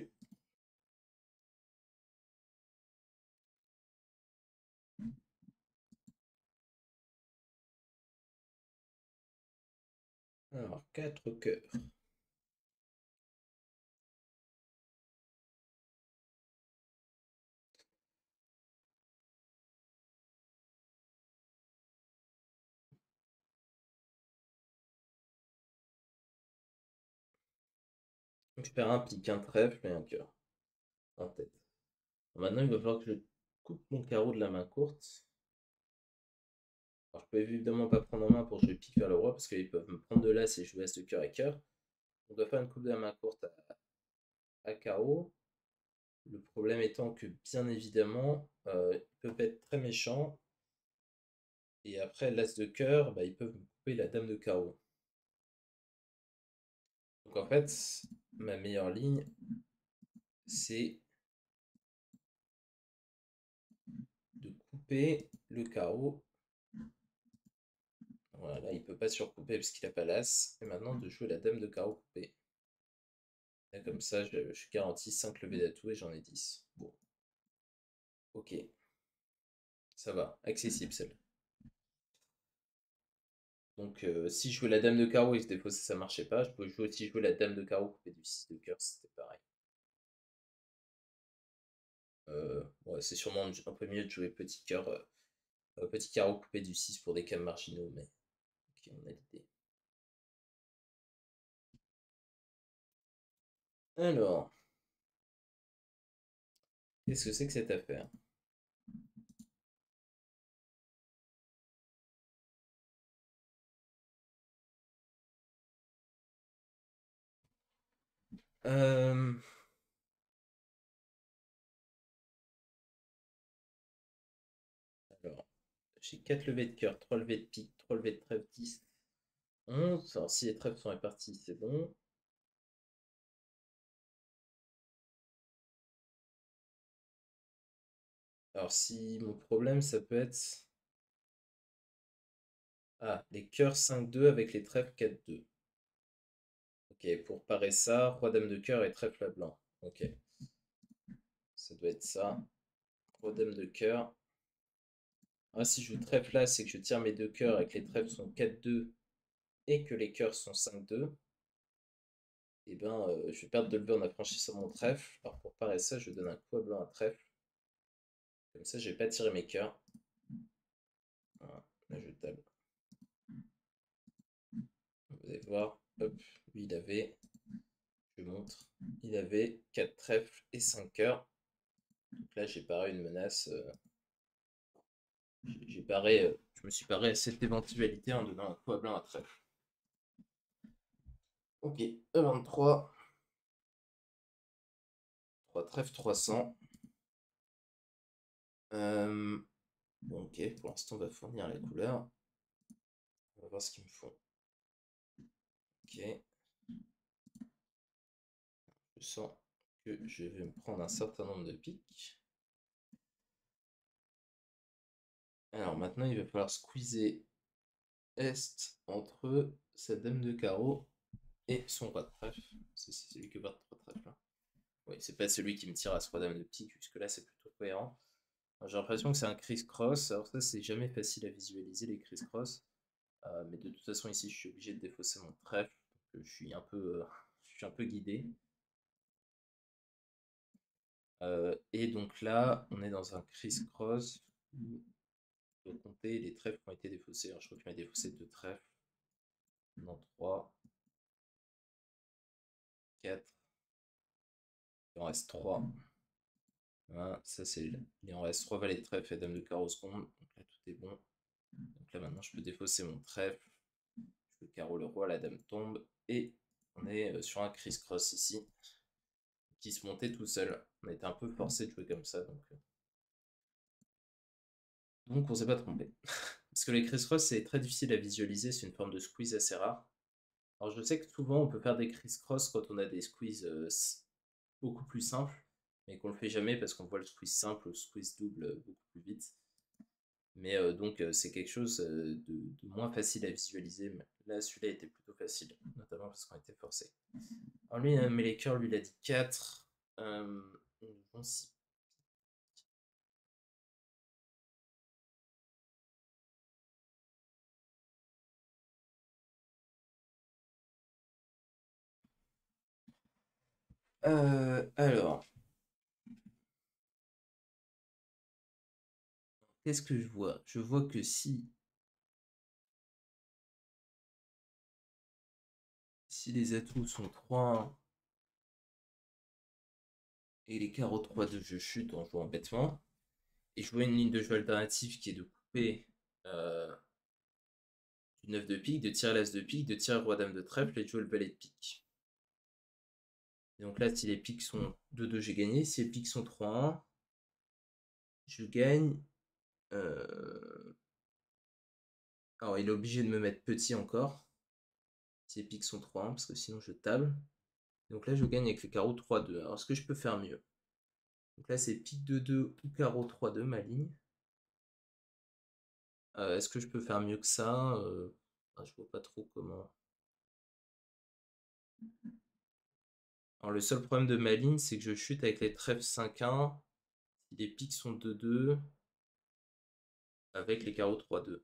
Alors, 4 cœurs. Je perds un pique, un trèfle et un cœur en tête. Maintenant, il va falloir que je coupe mon carreau de la main courte. Alors, je peux évidemment pas prendre en main pour jouer pique vers le roi parce qu'ils peuvent me prendre de l'as et jouer as de cœur et cœur. On doit faire une coupe de la main courte à carreau. Le problème étant que, bien évidemment, ils peuvent être très méchants. Et après, l'as de cœur, bah, ils peuvent me couper la dame de carreau. Donc en fait, ma meilleure ligne, c'est de couper le carreau. Voilà, il peut pas surcouper parce qu'il a pas l'as. Et maintenant de jouer la dame de carreau coupée. Là, comme ça, je garantis 5 levées d'atout et j'en ai 10. Bon, ok, ça va, accessible celle. Donc si je jouais la dame de carreau et que des fois ça marchait pas, je pouvais aussi jouer la dame de carreau coupée du 6 de cœur, c'était pareil. Ouais, c'est sûrement un peu mieux de jouer petit cœur, petit carreau coupé du 6 pour des cams marginaux, mais ok, on a l'idée. Alors, qu'est-ce que c'est que cette affaire? Euh, alors, j'ai 4 levées de cœur, 3 levées de pique, 3 levées de trèfle, 10, 11. Alors, si les trèfles sont répartis, c'est bon. Alors, si mon problème, ça peut être. Ah, les cœurs 5-2 avec les trèfles 4-2. Ok, pour parer ça, roi dame de cœur et trèfle à blanc. Ok, ça doit être ça. Roi dame de cœur. Ah, si je joue trèfle là, c'est que je tire mes deux cœurs et que les trèfles sont 4-2 et que les cœurs sont 5-2. Et ben, je vais perdre de levée en affranchissant mon trèfle. Alors pour parer ça, je donne un coup à blanc à trèfle. Comme ça, je vais pas tirer mes cœurs. Voilà, là je table. Vous allez voir, hop, lui il avait, je montre, il avait 4 trèfles et 5 cœurs. Donc là, j'ai paré une menace. J'ai paré, je me suis paré à cette éventualité en donnant un coup à blanc à trèfle. Ok, E23. 3 trèfles 300. Bon, ok, pour l'instant, on va fournir la couleur. On va voir ce qu'ils me font. Ok, je sens que je vais me prendre un certain nombre de piques. Alors maintenant, il va falloir squeezer Est entre sa dame de carreau et son roi de trèfle. C'est celui qui porte 3 trèfles. Là. Oui, c'est pas celui qui me tire à ce roi dame de pique, jusque là c'est plutôt cohérent. J'ai l'impression que c'est un criss-cross. Alors ça, c'est jamais facile à visualiser les criss-cross. Mais de toute façon, ici, je suis obligé de défausser mon trèfle. Donc, je suis un peu guidé. Et donc là, on est dans un criss-cross où on doit compter les trèfles qui ont été défaussés. Alors, je crois qu'il m'a défaussé 2 trèfles. Non, 3, 4. Il en reste 3. Voilà, ça c'est il en reste 3 valets de trèfle et dame de carreau seconde. Donc là, tout est bon. Donc là, maintenant, je peux défausser mon trèfle. Je peux carreau le roi, la dame tombe. Et on est sur un criss-cross ici qui se montait tout seul. On a été un peu forcé de jouer comme ça. Donc on s'est pas trompé. Parce que les criss-cross, c'est très difficile à visualiser. C'est une forme de squeeze assez rare. Alors je sais que souvent, on peut faire des criss-cross quand on a des squeezes beaucoup plus simples. Mais qu'on le fait jamais parce qu'on voit le squeeze simple ou le squeeze double beaucoup plus vite. Mais donc c'est quelque chose de moins facile à visualiser. Mais là, celui-là était plutôt facile, notamment parce qu'on était forcé. Alors lui, mais les cœurs, lui, il a dit 4. Bon, si. Alors, qu'est-ce que je vois? Je vois que si les atouts sont 3, Et les carreaux 3-2, je chute en jouant bêtement. Et je vois une ligne de jeu alternative qui est de couper du 9 de pique, de tirer l'as de pique, de tirer roi-dame de trèfle et de jouer le valet de pique. Et donc là, si les piques sont 2-2, j'ai gagné. Si les piques sont 3-1, je gagne. Alors, il est obligé de me mettre petit encore. Si les piques sont 3-1, parce que sinon je table. Donc là, je gagne avec le carreau 3-2. Alors, est-ce que je peux faire mieux? Donc là, c'est pique 2-2 ou carreau 3-2, ma ligne. Est-ce que je peux faire mieux que ça? Je vois pas trop comment. Alors, le seul problème de ma ligne, c'est que je chute avec les trèfles 5-1. Si les piques sont 2-2, avec les carreaux 3-2.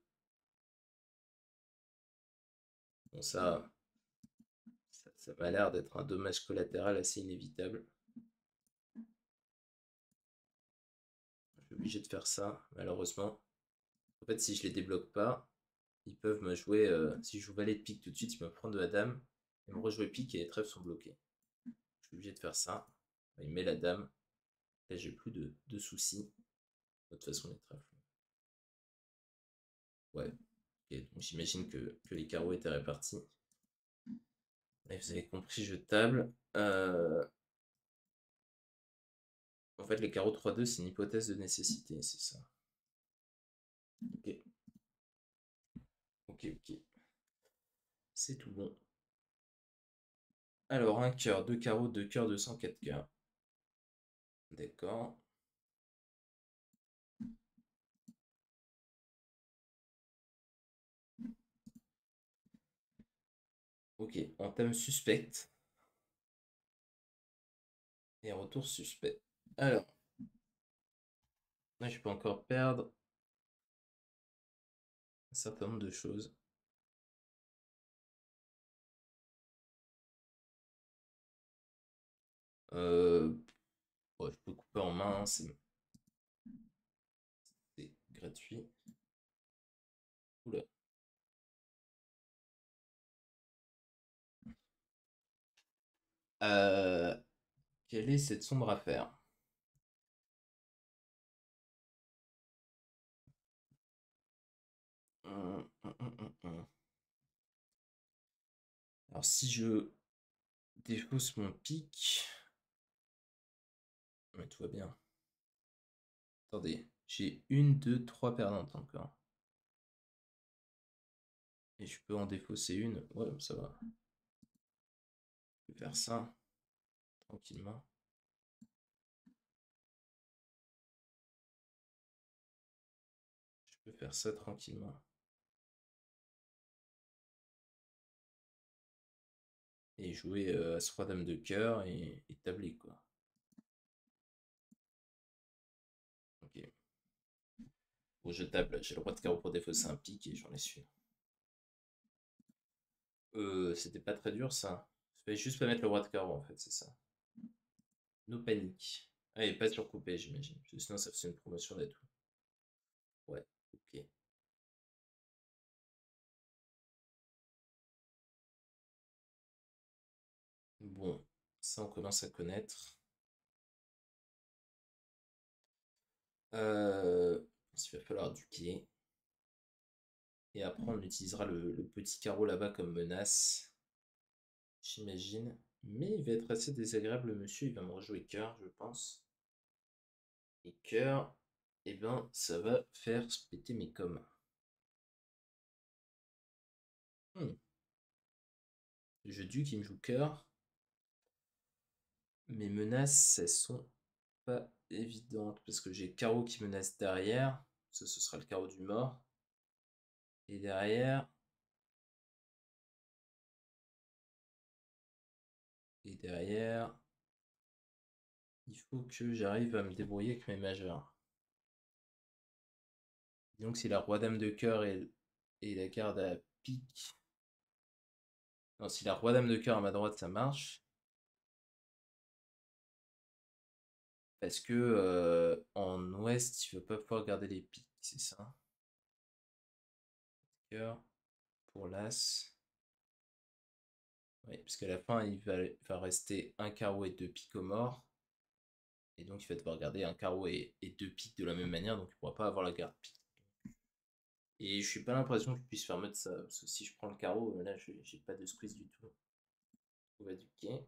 Bon, ça m'a l'air d'être un dommage collatéral assez inévitable. Je suis obligé de faire ça, malheureusement. En fait, si je les débloque pas, ils peuvent me jouer. Si je joue valet de pique tout de suite, ils peuvent prendre de la dame et me rejouer pique et les trèfles sont bloqués. Je suis obligé de faire ça. Il met la dame. Là, j'ai plus de soucis. De toute façon, les trèfles. Ouais. Ok, donc j'imagine que les carreaux étaient répartis. Et vous avez compris, je table. En fait, les carreaux 3-2, c'est une hypothèse de nécessité, c'est ça. Ok. Ok, ok. C'est tout bon. Alors, un cœur, deux carreaux, deux cœurs, 204 cœurs. D'accord. Ok, entame suspecte. Et retour suspect. Alors, là, je peux encore perdre un certain nombre de choses. Je peux couper en main, c'est gratuit. Oula. Euh, Quelle est cette sombre affaire? Hum. Alors, si je défausse mon pic. Ouais, tout va bien. Attendez, j'ai une, deux, trois perdantes encore. Et je peux en défausser une. Ouais, ça va. Je peux faire ça tranquillement. Je peux faire ça tranquillement. Et jouer As-Roi Dame de cœur et tabler quoi. Ok. Bon, je table, j'ai le roi de carreau pour défausser un pic et j'en ai su. C'était pas très dur ça. Fallait juste pas mettre le roi de carreau en fait, c'est ça. No panique. Ah, et pas surcoupé, j'imagine. Parce que sinon, ça faisait une promotion d'atout. Ouais, ok. Bon, ça on commence à connaître. Euh, il va falloir du pied. Et après, on utilisera le petit carreau là-bas comme menace. J'imagine. Mais il va être assez désagréable, le monsieur. Il va me rejouer cœur, je pense. Et cœur, eh ben, ça va faire se péter mes coms. Hmm. Le jeu duc, il me joue cœur. Mes menaces, elles sont pas évidentes. Parce que j'ai carreau qui menace derrière. Ça, ce sera le carreau du mort. Et derrière. Et derrière. Il faut que j'arrive à me débrouiller avec mes majeurs. Donc si la roi dame de cœur et la garde à pique. Non, si la roi dame de cœur à ma droite, ça marche. Parce que en ouest, il ne va pas pouvoir garder les piques, c'est ça. Cœur pour l'as. Oui, parce qu'à la fin, il va rester un carreau et deux piques au mort. Et donc il va devoir garder un carreau et deux piques de la même manière, donc il ne pourra pas avoir la garde pique. Et je suis pas l'impression que je puisse faire mode ça, parce que si je prends le carreau, là j'ai pas de squeeze du tout. On va du quai.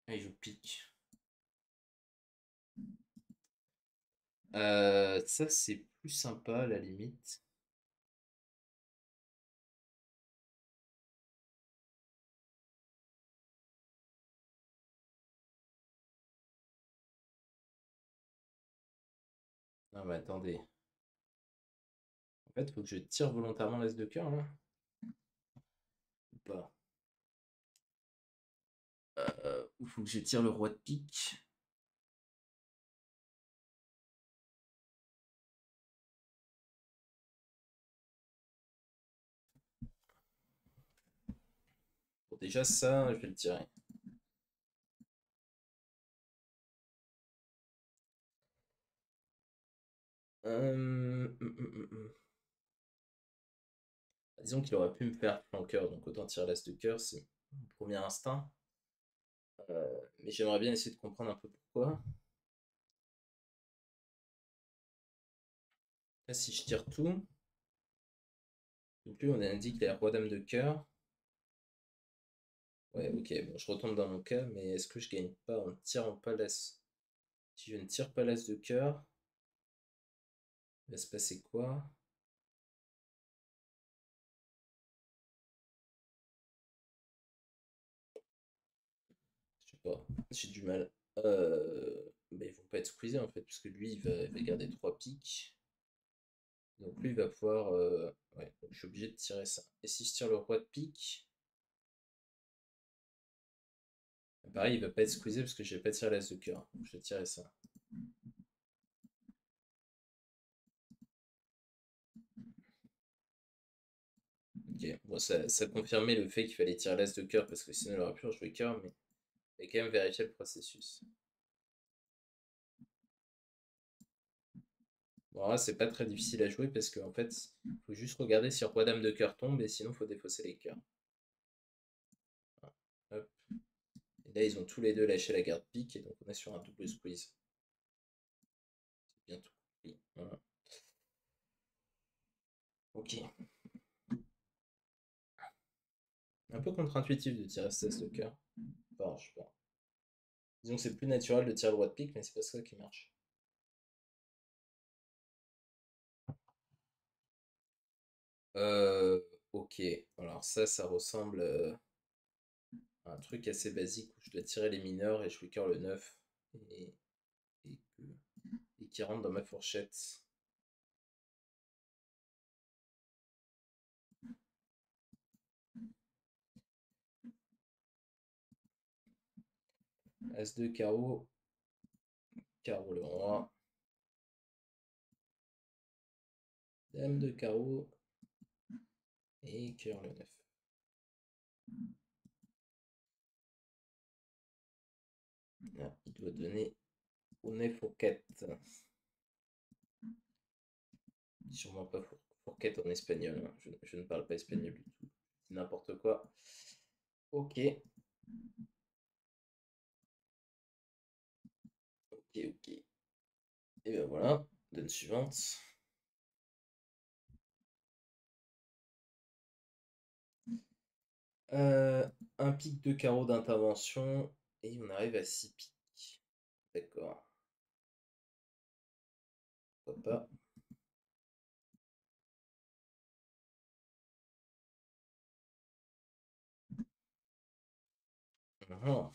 Et je pique. Ça c'est plus sympa à la limite. Non mais attendez. En fait, faut que je tire volontairement l'as de cœur là. Ou pas. Ou faut que je tire le roi de pique. Bon, déjà ça, je vais le tirer. Disons qu'il aurait pu me faire flanqueur, donc autant tirer l'as de cœur, c'est mon premier instinct. Mais j'aimerais bien essayer de comprendre un peu pourquoi. Là, si je tire tout, donc lui, on indique qu'il a roi-dame de cœur. Ouais, ok, bon, je retombe dans mon cas, mais est-ce que je gagne pas en tirant pas l'as? Si je ne tire pas l'as de cœur, il va se passer quoi? Je sais pas, j'ai du mal. Mais ils vont pas être squeezés en fait, puisque lui, il va garder 3 piques. Donc lui, il va pouvoir... Ouais, donc je suis obligé de tirer ça. Et si je tire le roi de pique, pareil, il va pas être squeezé parce que je vais pas tirer l'as de cœur. Donc je vais tirer ça. Ok, bon, ça confirmait le fait qu'il fallait tirer l'as de cœur parce que sinon il aurait pu rejouer cœur, mais il quand même vérifier le processus. Bon, là, c'est pas très difficile à jouer parce qu'en fait, il faut juste regarder si roi-dame de cœur tombe et sinon il faut défausser les cœurs. Voilà. Hop. Et là, ils ont tous les deux lâché la garde pique et donc on est sur un double squeeze. C'est bien tout compris. Voilà. Ok. Un peu contre-intuitif de tirer ce de cœur. Enfin, je sais pas. Disons que c'est plus naturel de tirer le roi de pique, mais c'est pas ça qui marche. Euh, ok. Alors ça ressemble à un truc assez basique où je dois tirer les mineurs et je fais cœur le 9 et, et, et qui rentre dans ma fourchette. As-2 carreau, carreau le roi, dame de carreau et cœur le 9. Ah, il doit donner au 9 au 4. Sûrement pas fourquette en espagnol, hein. Je ne parle pas espagnol du tout. C'est n'importe quoi. Ok, ok, ok. Et ben voilà, donne suivante. Euh, un pic de carreau d'intervention et on arrive à 6 pics. D'accord, pourquoi pas. Mhm.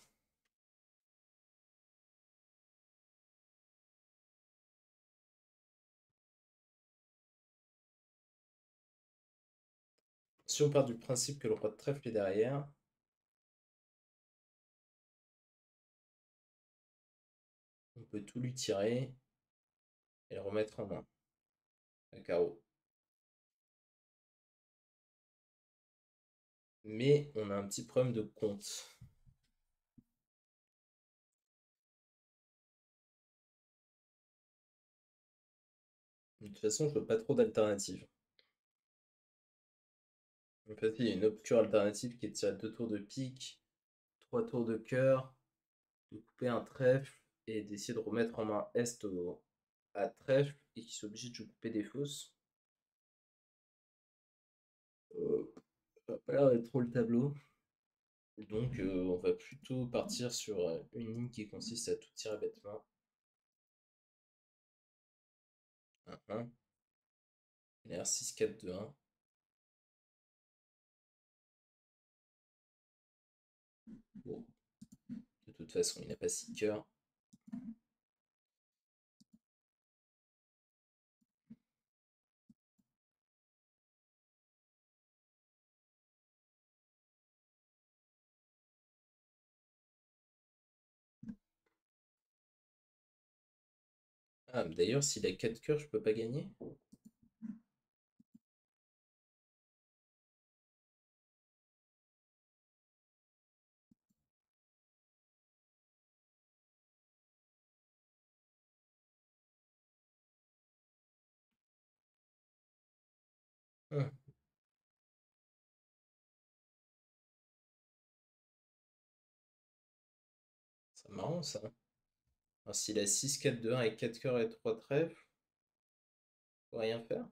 Si on part du principe que le roi de trèfle est derrière, on peut tout lui tirer et le remettre en main. À carreau. Mais on a un petit problème de compte. De toute façon, je veux pas trop d'alternatives. En fait, il y a une autre cure alternative qui est de tirer 2 tours de pique, 3 tours de cœur. de couper un trèfle et d'essayer de remettre en main est à trèfle et qu'ils soient obligés de couper des fosses. Ça n'a pas l'air d'être trop le tableau. Donc on va plutôt partir sur une ligne qui consiste à tout tirer bêtement. 1-1. L'air 6-4-2-1. Bon, de toute façon, il n'a pas 6 cœurs. Ah, d'ailleurs, s'il a 4 cœurs, je peux pas gagner. Ah, c'est marrant ça. Alors, s'il a 6-4-2-1 et 4 cœurs et 3 trèfles, faut rien faire.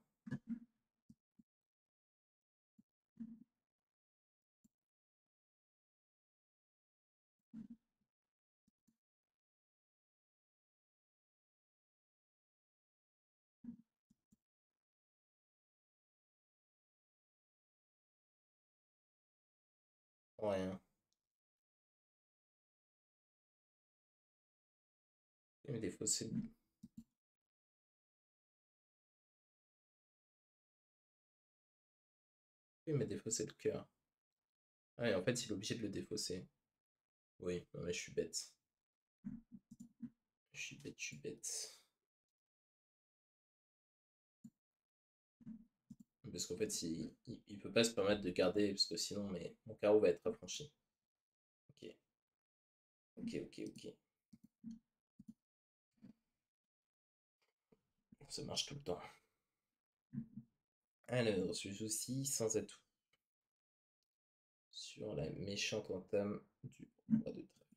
Rien. Mais des fois, c'est. Oui, mais des fois, c'est le cœur. Ah, et en fait, il est obligé de le défausser. Oui, non, mais je suis bête. Je suis bête, je suis bête. Parce qu'en fait, il peut pas se permettre de garder, parce que sinon, mon carreau va être affranchi. Ok, ok, ok, ok. Ça marche tout le temps. Alors, je joue aussi sans atout. Sur la méchante entame du roi de trèfle.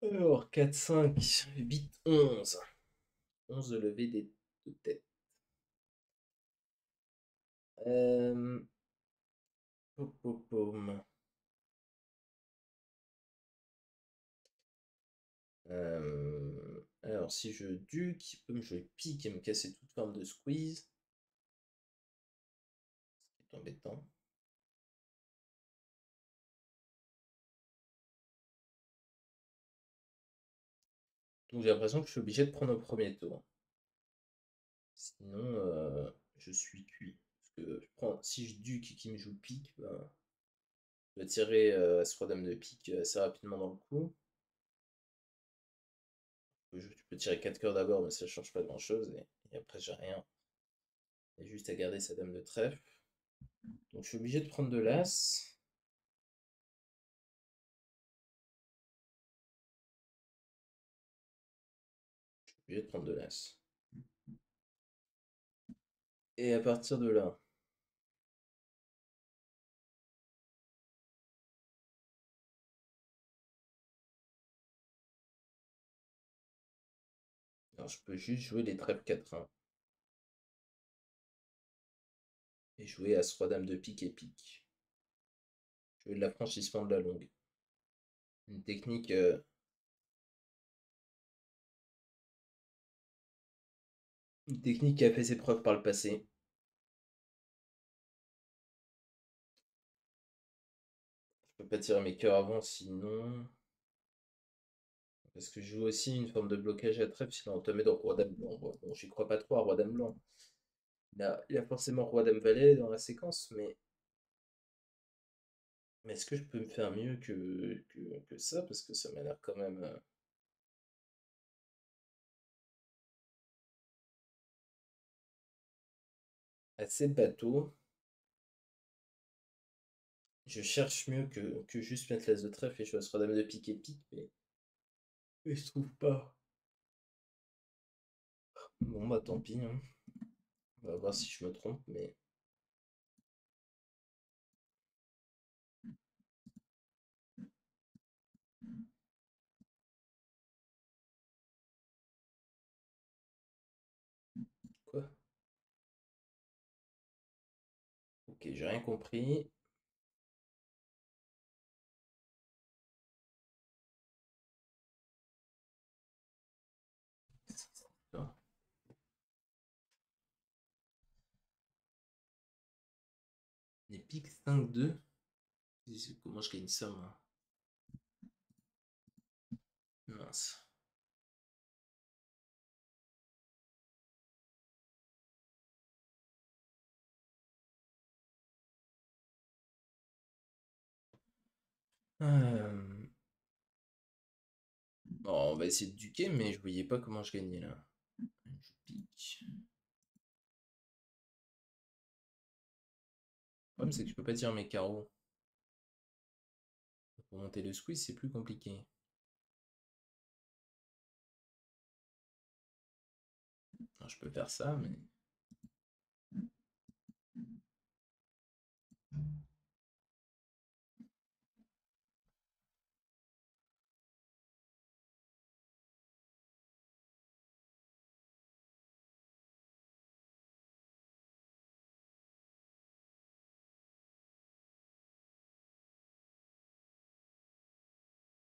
Alors, 4, 5, 8, 11. 11 de lever des deux têtes. Euh... pom, pom, pom. Alors, si je duc, il peut me jouer pique et me casser toute forme de squeeze. C'est embêtant. Donc, j'ai l'impression que je suis obligé de prendre au premier tour. Sinon, je suis cuit. Parce que si je duc et qu'il me joue pique, ben, je dois tirer As-Roi-Dame de pique assez rapidement dans le coup. Tu peux tirer 4 cœurs d'abord, mais ça change pas grand-chose. Et après, j'ai rien. Il y a juste à garder sa dame de trèfle. Donc, je suis obligé de prendre de l'as. Je suis obligé de prendre de l'as. Et à partir de là, alors je peux juste jouer les trèfles 4-1. Et jouer As-Roi-Dame de pique et pique. Jouer de l'affranchissement de la longue. Une technique, une technique qui a fait ses preuves par le passé. Je peux pas tirer mes cœurs avant, sinon. Parce que je joue aussi une forme de blocage à trèfle, sinon on te met dans Roi-Dame blanc. Bon, j'y crois pas trop à Roi-Dame blanc. Il y a forcément Roi-Dame valet dans la séquence, mais est-ce que je peux me faire mieux que ça? Parce que ça m'a l'air quand même assez bateau. Je cherche mieux que juste mettre l'as de trèfle et je choisir dame de pique et pique, mais je trouve pas. Bon, bah tant pis, hein. On va voir si je me trompe, mais j'ai rien compris. Les piques 5-2. Comment je gagne ça, moi? Mince. Bon, on va essayer de duquer, mais je voyais pas comment je gagnais là. Je pique. Le problème, c'est que je peux pas tirer mes carreaux. Pour monter le squeeze, c'est plus compliqué. Alors, je peux faire ça, mais.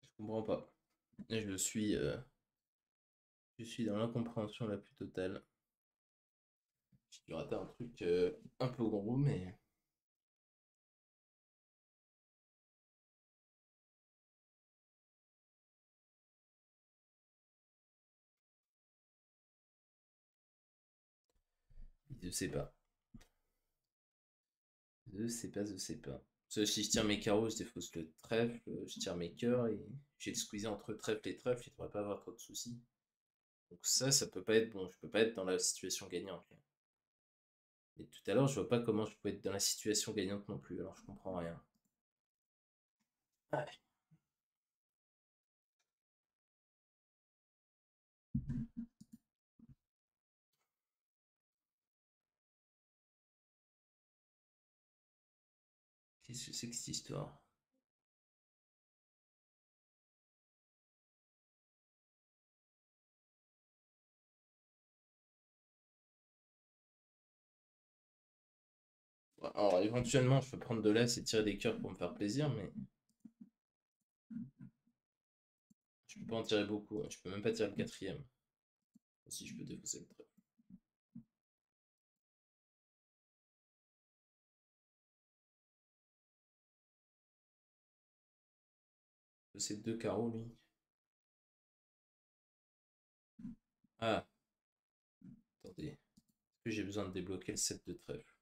Je comprends pas. Et je suis dans l'incompréhension la plus totale. J'ai dû rater un truc un peu gros, mais. Je sais pas. Je sais pas, je sais pas. Parce que si je tire mes carreaux, je défausse le trèfle, je tire mes cœurs et j'ai le squeezer entre trèfle et trèfle, il devrait pas avoir trop de soucis. Donc ça peut pas être bon, je peux pas être dans la situation gagnante. Là. Et tout à l'heure, je vois pas comment je peux être dans la situation gagnante non plus, alors je comprends rien. Ouais. Qu'est-ce que c'est que cette histoire? Ouais, alors éventuellement, je peux prendre de l'as et tirer des cœurs pour me faire plaisir, mais je peux pas en tirer beaucoup. Hein. Je peux même pas tirer le quatrième. Si je peux défausser le trèfle. C'est deux carreaux, lui. Ah, attendez. Est-ce que j'ai besoin de débloquer le set de trèfle?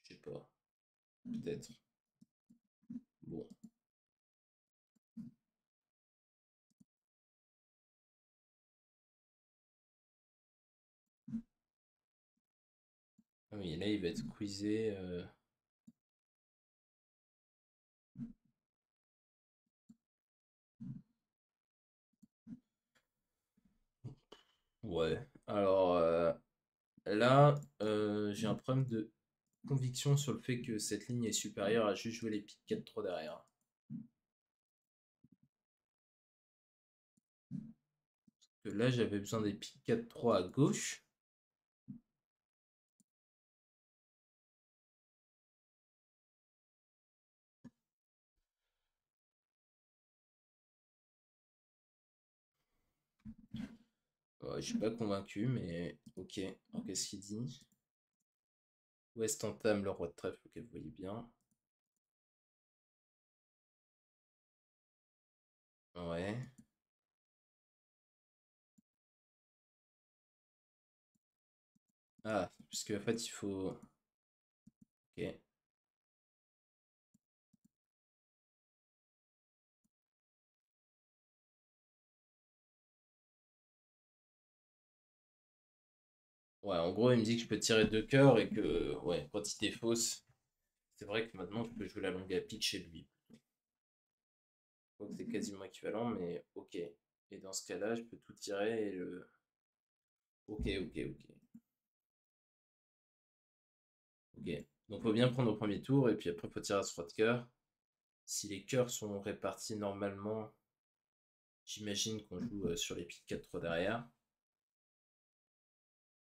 Je sais pas. Peut-être. Bon. Ah oui, là, il va être squeezé. Ouais. Alors, là, j'ai un problème de conviction sur le fait que cette ligne est supérieure à juste jouer les piques 4-3 derrière. Que là, j'avais besoin des piques 4-3 à gauche. Ouais, je suis pas convaincu, mais ok. Alors, qu'est-ce qu'il dit? Ouest entame le roi de trèfle, ok, vous voyez bien. Ouais. Ah, puisque en fait, il faut. Ok. Ouais, en gros, il me dit que je peux tirer deux cœurs et que, ouais, quand il défausse, c'est vrai que maintenant, je peux jouer la longue à pique chez lui. Donc, c'est quasiment équivalent, mais ok. Et dans ce cas-là, je peux tout tirer et le. Ok, ok, ok. Ok. Donc, faut bien prendre au premier tour et puis après, faut tirer à ce roi de cœur. Si les cœurs sont répartis normalement, j'imagine qu'on joue sur les piques 4-3 derrière.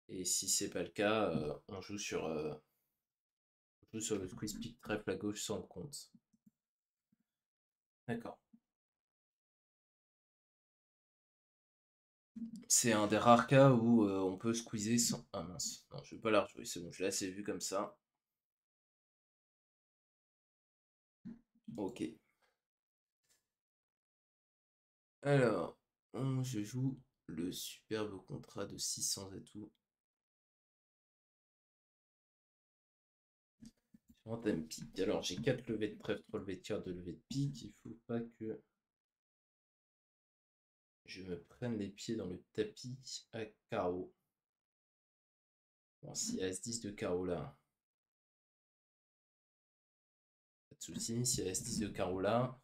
Et si c'est pas le cas, on joue sur joue sur le squeeze pique trèfle à gauche sans le compte. D'accord. C'est un des rares cas où on peut squeezer sans. Ah mince, non, je vais pas la rejouer, c'est bon, je l'ai assez vu comme ça. Ok. Alors, je joue le superbe contrat de 600 atouts. Sur un thème pique. Alors, j'ai 4 levées de trèfle, 3 levées de cœur, 2 levées de pique. Il faut pas que je me prenne les pieds dans le tapis à carreau. Bon, s'il y a As-10 de carreau là, pas de soucis. S'il y a As-10 de carreau là,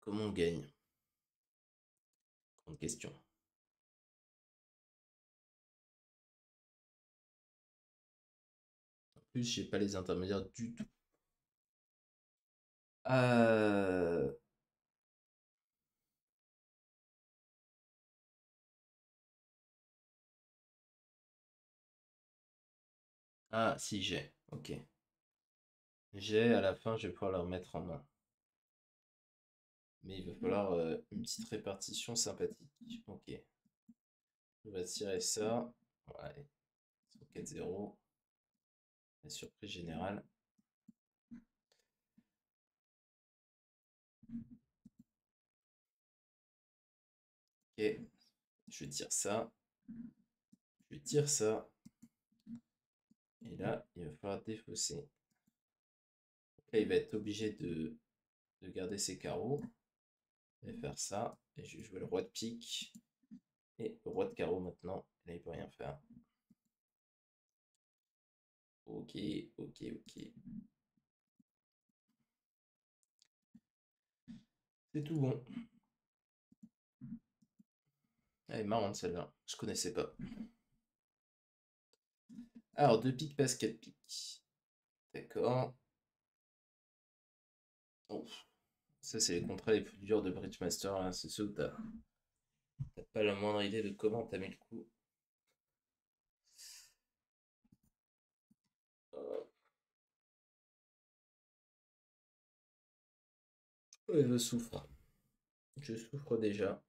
comment on gagne? Grande question. En plus, j'ai pas les intermédiaires du tout. Euh... Ah, si, j'ai. Ok. J'ai, à la fin, je vais pouvoir le remettre en main. Mais il va falloir une petite répartition sympathique. Ok. On va tirer ça. Ouais. 4-0. La surprise générale. Ok. Je tire ça. Je tire ça. Et là, il va falloir défausser. Donc là, il va être obligé de garder ses carreaux. Je vais faire ça. Et je vais jouer le roi de pique. Et le roi de carreau maintenant. Là, il peut rien faire. Ok, ok, ok. C'est tout bon. Elle est marrante celle-là. Je connaissais pas. Alors, 2 piques passe 4 piques. D'accord. Oh, ça, c'est les contrats les plus durs de Bridgemaster, hein. C'est ceux où t'as pas la moindre idée de comment t'as mis le coup. Oh, ouais, je souffre. Je souffre déjà.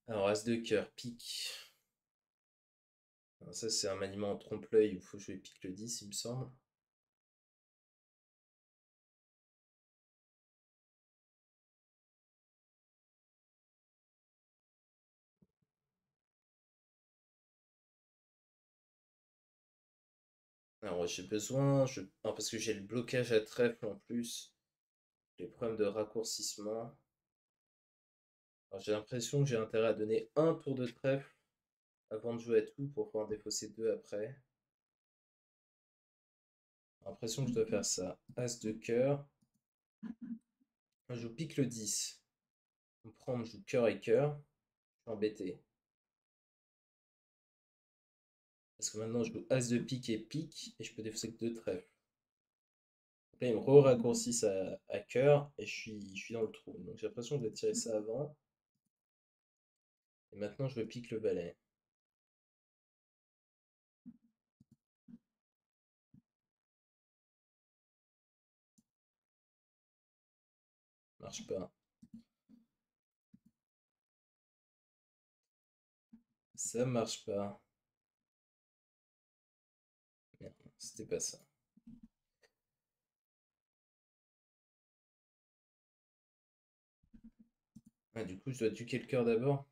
Alors, As de cœur, pique. Alors, ça, c'est un maniement en trompe-l'œil où il faut jouer pique le 10, il me semble. Alors, j'ai besoin. Non, parce que j'ai le blocage à trèfle en plus. Les problèmes de raccourcissement. Alors, j'ai l'impression que j'ai intérêt à donner un tour de trèfle avant de jouer à tout pour pouvoir en défausser deux après. J'ai l'impression que je dois faire ça. As de cœur. Je joue pique le 10. On prend, je joue cœur et cœur. Je suis embêté. Parce que maintenant, je joue As de pique et pique. Et je peux défausser que deux trèfles. Donc là, ils me re-raccourcissent à cœur. Et je suis dans le trou. Donc j'ai l'impression que je vais tirer ça avant. Et maintenant, je pique le valet. Marche pas. Ça marche pas. Merde, c'était pas ça. Ah, du coup, je dois duquer le cœur d'abord.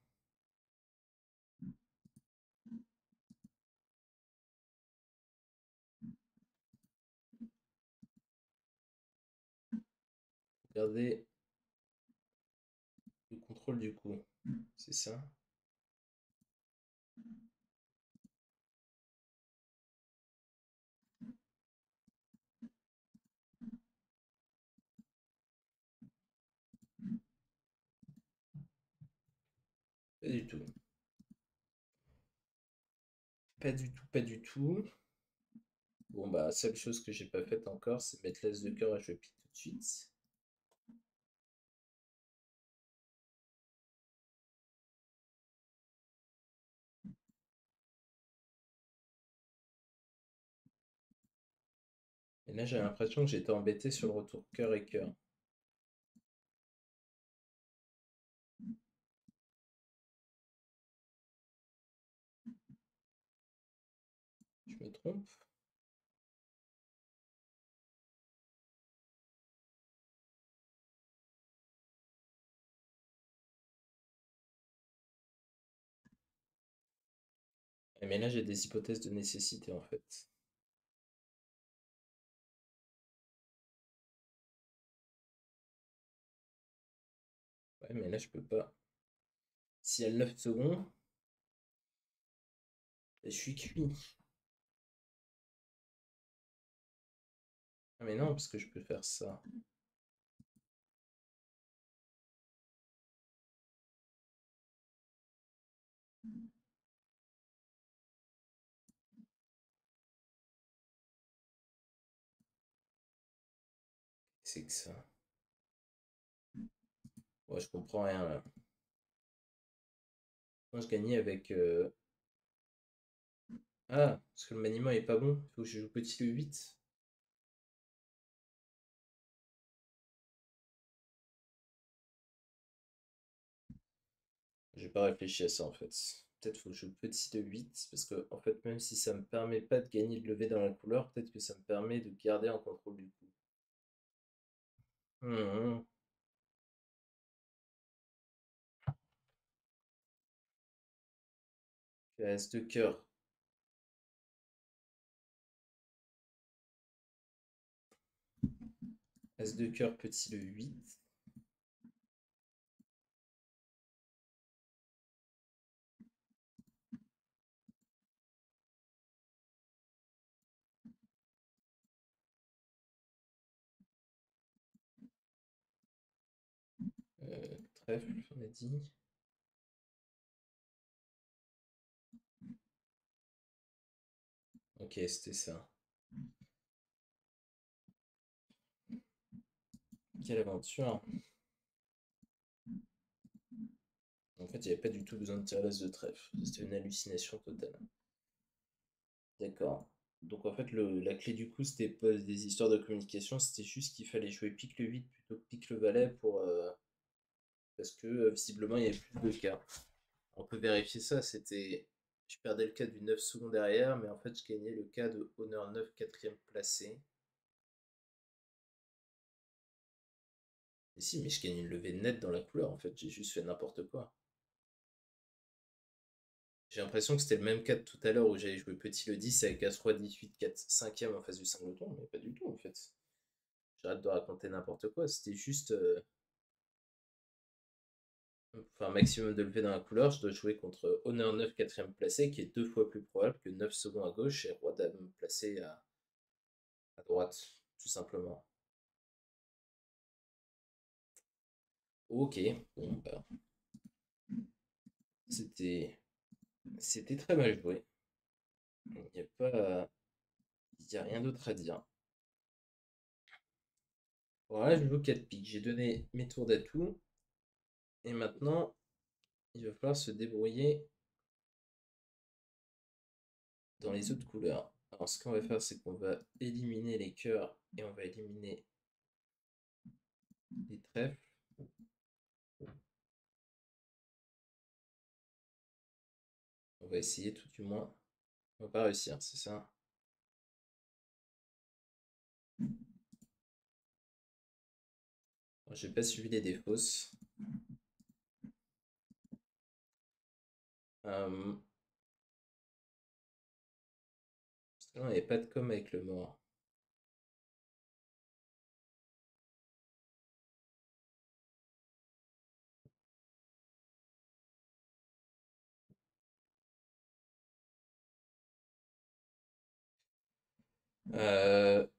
Garder le contrôle du coup. C'est ça? Pas du tout. Pas du tout, pas du tout. Bon, bah, seule chose que j'ai pas faite encore, c'est mettre l'as de cœur et je pique tout de suite. Et là, j'ai l'impression que j'étais embêté sur le retour cœur et cœur. Je me trompe? Mais là, j'ai des hypothèses de nécessité en fait. Ouais, mais là, je peux pas. Si elle 9 secondes, je suis cuit. Ah, mais non, parce que je peux faire ça. C'est que ça. Ouais, je comprends rien là. Moi, je gagnais avec. Ah, parce que le maniement est pas bon. Il faut que je joue petit le 8. J'ai pas réfléchi à ça en fait. Peut-être faut que je joue petit de 8 parce que en fait même si ça me permet pas de gagner de lever dans la couleur, peut-être que ça me permet de garder en contrôle du coup. Mhm. As de cœur. As de cœur petit le 8. Trèfle, on a dit. Ok, c'était ça. Quelle aventure. En fait, il n'y avait pas du tout besoin de tirer l'as de trèfle. C'était une hallucination totale. D'accord. Donc en fait, la clé du coup, c'était pas des histoires de communication, c'était juste qu'il fallait jouer pique le 8 plutôt que pique le valet pour, parce que visiblement, il y avait plus de cartes. On peut vérifier ça, c'était. Je perdais le cas du 9 secondes derrière, mais en fait, je gagnais le cas de honneur 9 quatrième placé. Et si, mais je gagnais une levée nette dans la couleur, en fait, j'ai juste fait n'importe quoi. J'ai l'impression que c'était le même cas de tout à l'heure où j'avais joué petit le 10 avec As-Roi 18, 4, 5e en face du singleton, mais pas du tout en fait. J'arrête de raconter n'importe quoi, c'était juste. Enfin, maximum de levée dans la couleur, je dois jouer contre honneur 9 quatrième placé, qui est deux fois plus probable que 9 secondes à gauche et roi dame placé à droite, tout simplement. Ok, bon, bah, c'était c'était très mal joué. Il n'y a pas, il y a rien d'autre à dire. Voilà, je joue 4 piques. J'ai donné mes tours d'atout. Et maintenant, il va falloir se débrouiller dans les autres couleurs. Alors, ce qu'on va faire, c'est qu'on va éliminer les cœurs et on va éliminer les trèfles. On va essayer tout du moins. On va pas réussir, c'est ça? J'ai pas suivi les défausses. Euh, Parce que là, on n'avait pas de com avec le mort.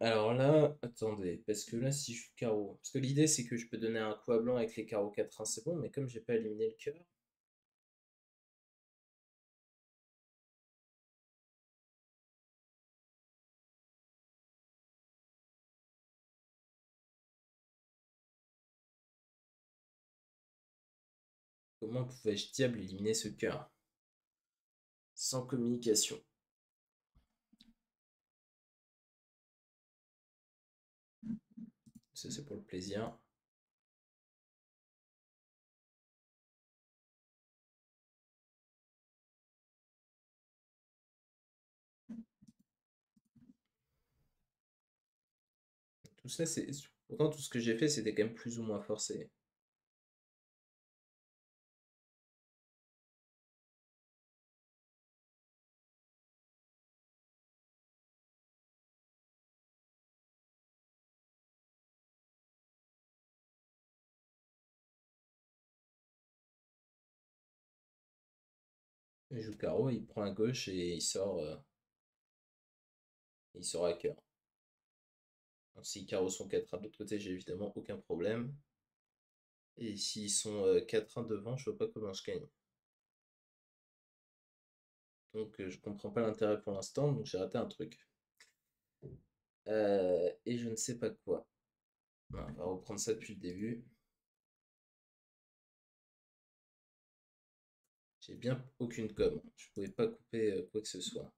Alors là, attendez, parce que là, si je suis carreau. Parce que l'idée, c'est que je peux donner un coup à blanc avec les carreaux 4-1, c'est bon, mais comme j'ai pas éliminé le cœur, comment pouvais-je diable éliminer ce cœur? Sans communication. Ça, c'est pour le plaisir. Tout ça, c'est. Pourtant, tout ce que j'ai fait, c'était quand même plus ou moins forcé. Il joue carreau, il prend à gauche et il sort à cœur. Alors, si carreau sont 4 1 de l'autre côté, j'ai évidemment aucun problème. Et s'ils sont 4-1 devant, je vois pas comment je gagne. Donc je comprends pas l'intérêt pour l'instant, donc j'ai raté un truc. Et je ne sais pas quoi. On va reprendre ça depuis le début. J'ai bien aucune com. Je pouvais pas couper quoi que ce soit.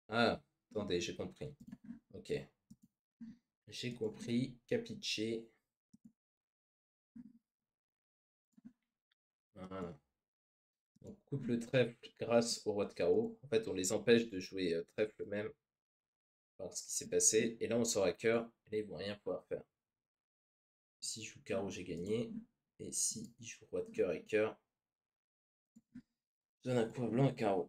Ah, attendez, j'ai compris. Ok. J'ai compris. Capiche. Voilà. On coupe le trèfle grâce au roi de carreau. En fait, on les empêche de jouer trèfle même par ce qui s'est passé. Et là, on sort à cœur. Et là, ils vont rien pouvoir faire. Si je joue carreau, j'ai gagné. Et si il joue roi de cœur et cœur, je donne un coup à blanc et carreau.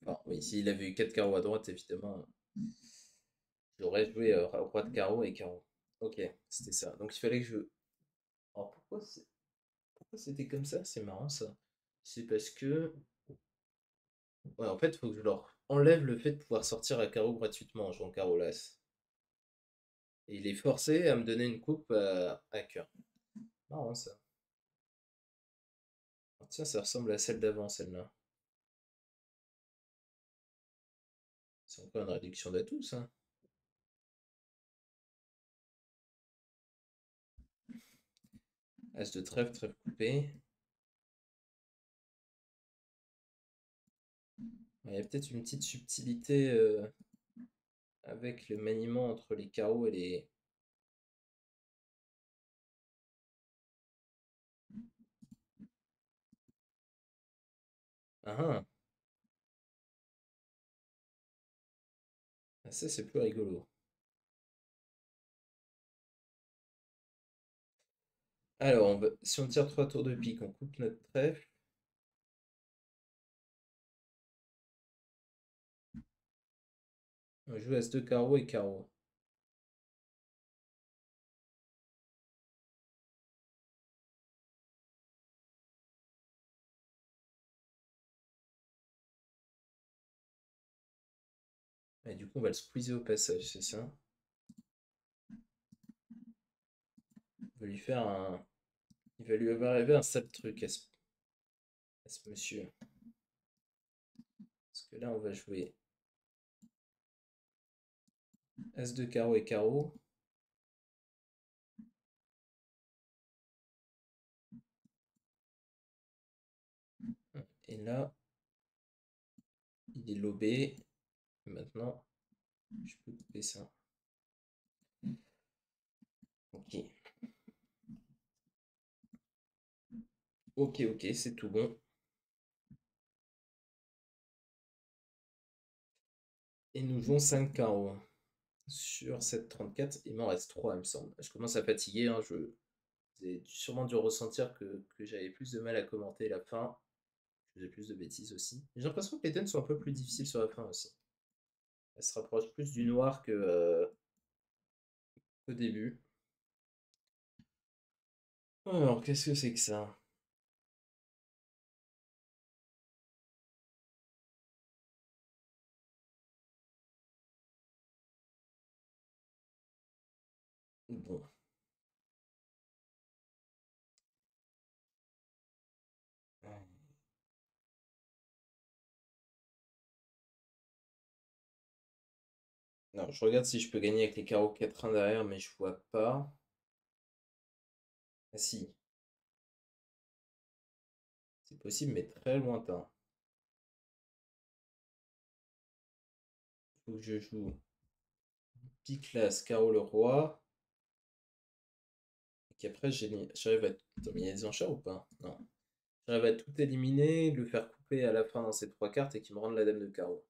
Enfin, oui, s'il avait eu 4 carreaux à droite, évidemment, j'aurais joué roi de carreau et carreau. Ok, c'était ça. Donc il fallait que je. Alors pourquoi c'était comme ça? C'est marrant ça. C'est parce que. Ouais, en fait, il faut que je leur enlève le fait de pouvoir sortir à carreau gratuitement en jouant carreau l'as. Et il est forcé à me donner une coupe à cœur. Marrant ça. Ah, tiens, ça ressemble à celle d'avant, celle-là. C'est encore une réduction d'atout, ça. As de trèfle, trèfle coupé. Il y a peut-être une petite subtilité avec le maniement entre les carreaux et les. Ah ah, ah, ça c'est plus rigolo. Alors, si on tire 3 tours de pique, on coupe notre trèfle. On joue As-2 carreau et carreau. Et du coup, on va le squeezer au passage, c'est ça? On va lui faire un. Il va lui arriver un sale truc à ce monsieur. Parce que là, on va jouer As-2 carreau et carreau. Et là, il est lobé. Maintenant, je peux couper ça. Ok. Ok, ok, c'est tout bon. Et nous jouons 5 carreaux. Sur cette 34, il m'en reste 3, il me semble. Je commence à fatiguer, hein, Vous avez sûrement dû ressentir que j'avais plus de mal à commenter la fin. Je faisais plus de bêtises aussi. J'ai l'impression que les thèmes sont un peu plus difficiles sur la fin aussi. Elle se rapproche plus du noir qu'au début. Alors, qu'est-ce que c'est que ça? Bon. Non, je regarde si je peux gagner avec les carreaux 4-1 derrière, mais je vois pas. Ah si, c'est possible, mais très lointain. Faut que je joue pique l'as, carreau le roi, et qu'après j'arrive à... Attends, mais il y a des enchères ou pas? Non. J'arrive à tout éliminer, le faire couper à la fin dans ces trois cartes et qu'il me rende la dame de carreau.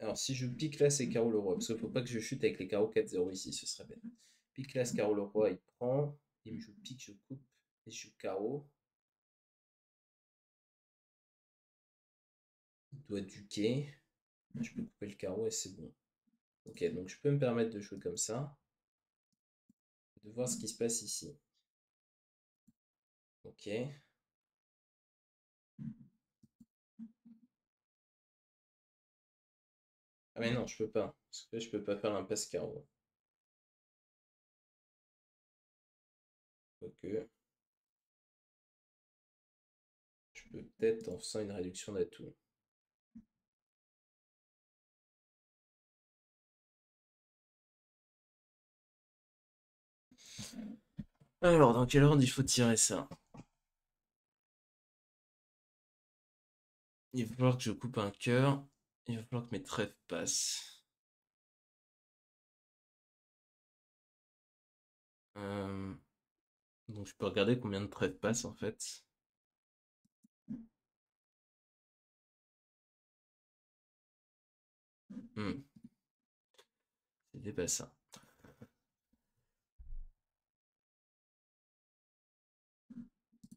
Alors si je pique l'as et carreau le roi, parce qu'il faut pas que je chute avec les carreaux 4-0 ici, ce serait bête. Pique l'as, carreau le roi, il prend, il me joue pique, je coupe, et je joue carreau. Il doit duquer. Je peux couper le carreau et c'est bon. Ok, donc je peux me permettre de jouer comme ça, de voir ce qui se passe ici. Ok. Ah mais non, je peux pas. Parce que là, je peux pas faire l'impasse carreau. Ok. Je peux peut-être en faisant une réduction d'atout. Alors, dans quel ordre il faut tirer ça? Il va falloir que je coupe un cœur. Il va falloir que mes trèfles passent. Euh, Donc je peux regarder combien de trèfles passent en fait. Hmm, C'était pas ça.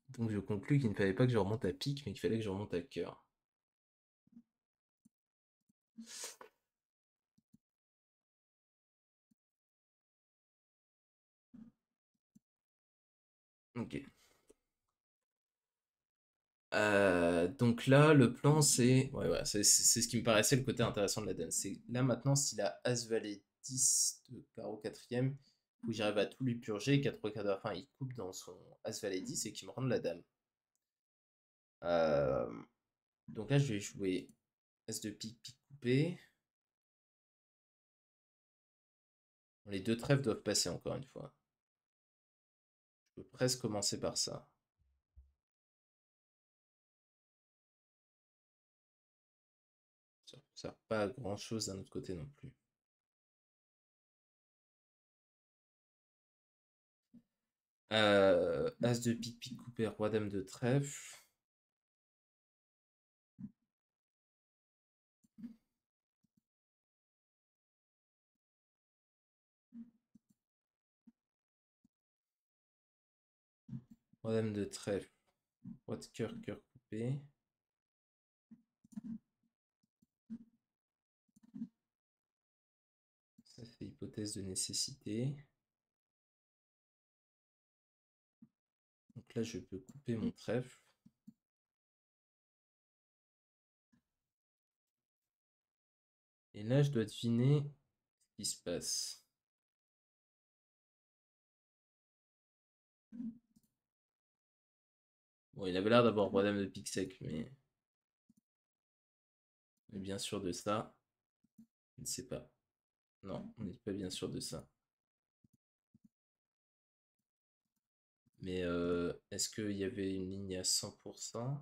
Donc je conclus qu'il ne fallait pas que je remonte à pique, mais qu'il fallait que je remonte à cœur. Ok. Donc là, le plan, c'est... Ouais, ouais, c'est ce qui me paraissait le côté intéressant de la donne. C'est là maintenant, s'il a As-Valet 10 de carreau quatrième, faut que j'arrive à tout lui purger, 4 3 quarts de la fin, il coupe dans son As-Valet 10 et qu'il me rende la dame. Euh, Donc là, je vais jouer As de pique, pique coupé. Les deux trèfles doivent passer encore une fois. Je peux presque commencer par ça. Ça ne sert pas à grand chose d'un autre côté non plus. As de pique, pique coupé, roi dame de trèfle. Roi dame de trèfle. Roi de cœur, cœur coupé. Ça fait hypothèse de nécessité. Donc là, je peux couper mon trèfle. Et là, je dois deviner ce qui se passe. Bon, il avait l'air d'avoir roi dame de pique sec, mais on est bien sûr de ça. Je ne sais pas. Non, on n'est pas bien sûr de ça. Mais est-ce qu'il y avait une ligne à 100%?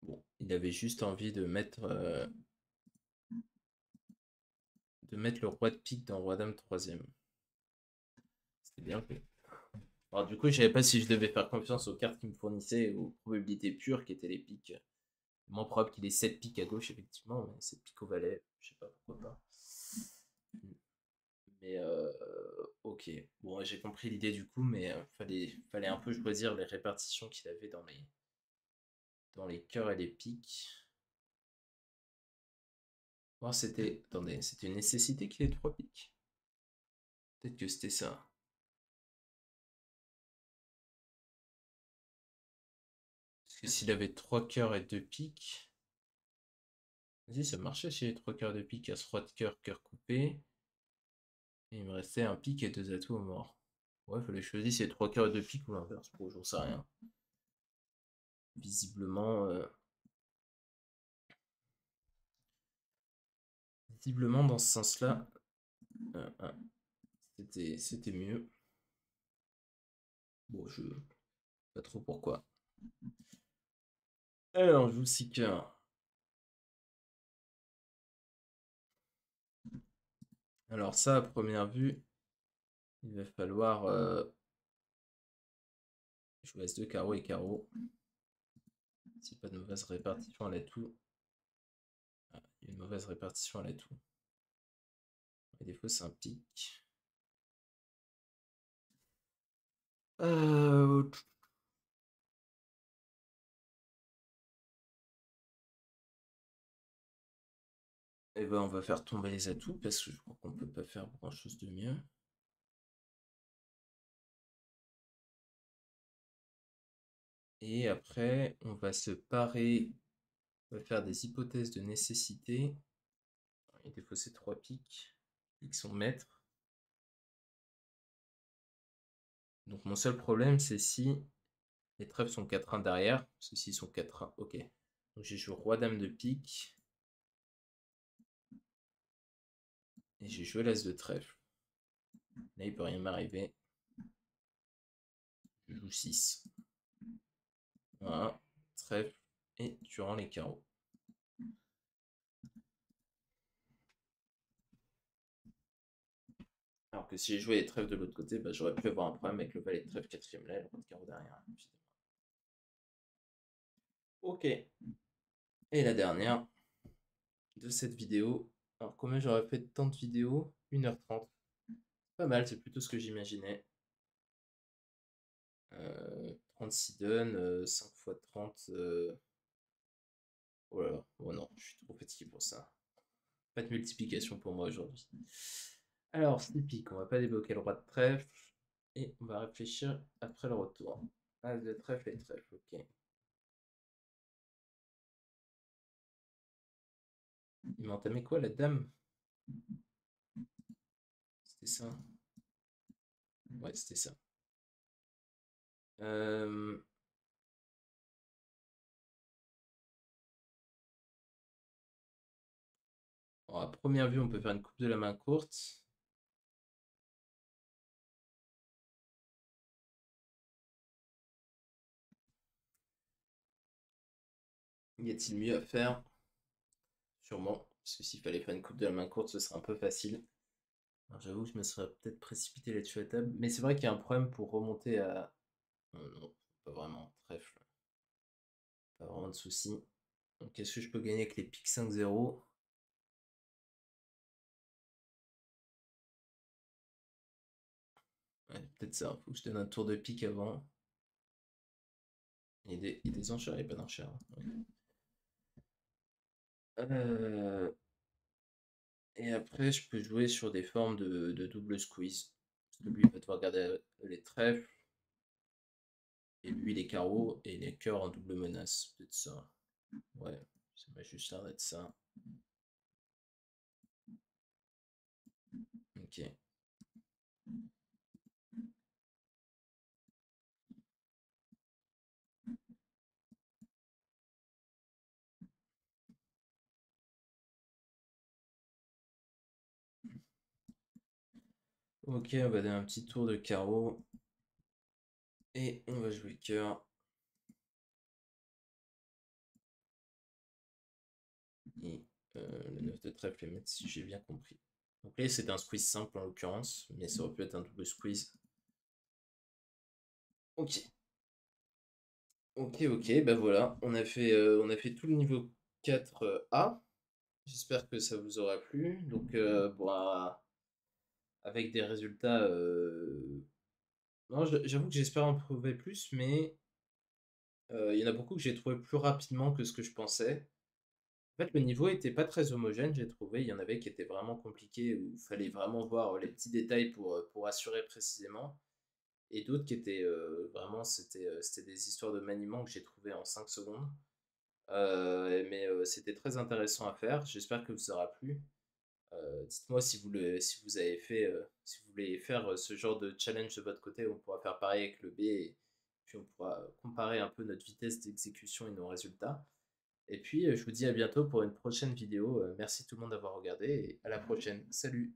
Bon, il avait juste envie de mettre le roi de pique dans roi dame troisième. C'était bien fait. Alors du coup, je savais pas si je devais faire confiance aux cartes qu'il me fournissaient, aux probabilités pures qui étaient les piques. Moins probable qu'il ait 7 piques à gauche, effectivement, mais 7 piques au valet, je sais pas pourquoi pas. Mais ok, bon, j'ai compris l'idée du coup, mais fallait un peu choisir les répartitions qu'il avait dans les cœurs et les piques. Bon, attendez, c'était une nécessité qu'il ait 3 piques. Peut-être que c'était ça. Parce que s'il avait 3 cœurs et 2 piques, Vas-y, ça marchait chez les 3 quarts de pique, as-roi de cœur, cœur coupé. Et il me restait un pique et 2 atouts morts. Ouais, fallait choisir si c'est 3 quarts de pique ou l'inverse. Bon, j'en sais rien. Visiblement, visiblement dans ce sens-là, c'était mieux. Bon, je sais pas trop pourquoi. Alors, je joue 6 cœurs. Alors ça, à première vue, il va falloir jouer As2, carreau et carreau. C'est pas de mauvaise répartition à l'atout. Ah, il y a une mauvaise répartition à l'atout. Et des fois, c'est un pique. Euh... Et ben, on va faire tomber les atouts parce que je crois qu'on peut pas faire grand chose de mieux. Et après, on va se parer. On va faire des hypothèses de nécessité. Et des fois, c'est 3 piques. Piques sont maîtres. Donc, mon seul problème, c'est si les trèfles sont 4-1 derrière. Parce que s'ils sont 4-1, ok. Donc, j'ai joué roi-dame de pique. Et j'ai joué l'as de trèfle. Là, il peut rien m'arriver. Je joue 6. Voilà. Trèfle. Et tu rends les carreaux. Alors que si j'ai joué les trèfles de l'autre côté, bah, j'aurais pu avoir un problème avec le valet de trèfle 4ème là et le roi de carreau derrière. Ok. Et la dernière de cette vidéo. Alors, combien j'aurais fait de temps de vidéo? 1h30. Pas mal, c'est plutôt ce que j'imaginais. 36 done, 5 x 30. Oh là là, oh non, je suis trop fatigué pour ça. Pas de multiplication pour moi aujourd'hui. Alors, Sneaky, on va pas débloquer le roi de trèfle. Et on va réfléchir après le retour. As de trèfle et trèfle, ok. Il m'a entamé quoi, la dame? C'était ça? Ouais, c'était ça. Euh... bon, à première vue, on peut faire une coupe de la main courte. Y a-t-il mieux à faire? Sûrement. Parce que s'il fallait faire une coupe de la main courte, ce serait un peu facile. Alors, j'avoue que je me serais peut-être précipité là-dessus à la table. Mais c'est vrai qu'il y a un problème pour remonter à. Non, pas vraiment. Trèfle. Pas vraiment de soucis. Donc, est-ce que je peux gagner avec les piques 5-0? Ouais, peut-être ça. Faut que je donne un tour de pique avant. Il y a des enchères, il n'y a pas d'enchères. Ouais. Euh, Et après, je peux jouer sur des formes de double squeeze. Parce que lui, il va devoir garder les trèfles. Et lui, les carreaux et les cœurs en double menace. Peut-être ça. Ouais, ça m'a juste l'air d'être ça. Ok. Ok, on va donner un petit tour de carreau. Et on va jouer cœur. Et le 9 de trèfle et mettre si j'ai bien compris. Donc là, c'est un squeeze simple en l'occurrence. Mais ça aurait pu être un double squeeze. Ok. Ok, ok, bah voilà. On a fait tout le niveau 4A. J'espère que ça vous aura plu. Donc, bon, avec des résultats. Non, j'avoue que j'espère en trouver plus, mais il y en a beaucoup que j'ai trouvé plus rapidement que ce que je pensais. En fait, le niveau était pas très homogène, j'ai trouvé. Il y en avait qui étaient vraiment compliqués, où il fallait vraiment voir les petits détails pour assurer précisément. Et d'autres qui étaient vraiment, c'était des histoires de maniement que j'ai trouvé en 5 secondes. Mais c'était très intéressant à faire. J'espère que vous aura plu. Dites-moi si vous avez fait, si vous voulez faire ce genre de challenge de votre côté, on pourra faire pareil avec le B et puis on pourra comparer un peu notre vitesse d'exécution et nos résultats. Et puis je vous dis à bientôt pour une prochaine vidéo. Merci tout le monde d'avoir regardé et à la prochaine. Salut!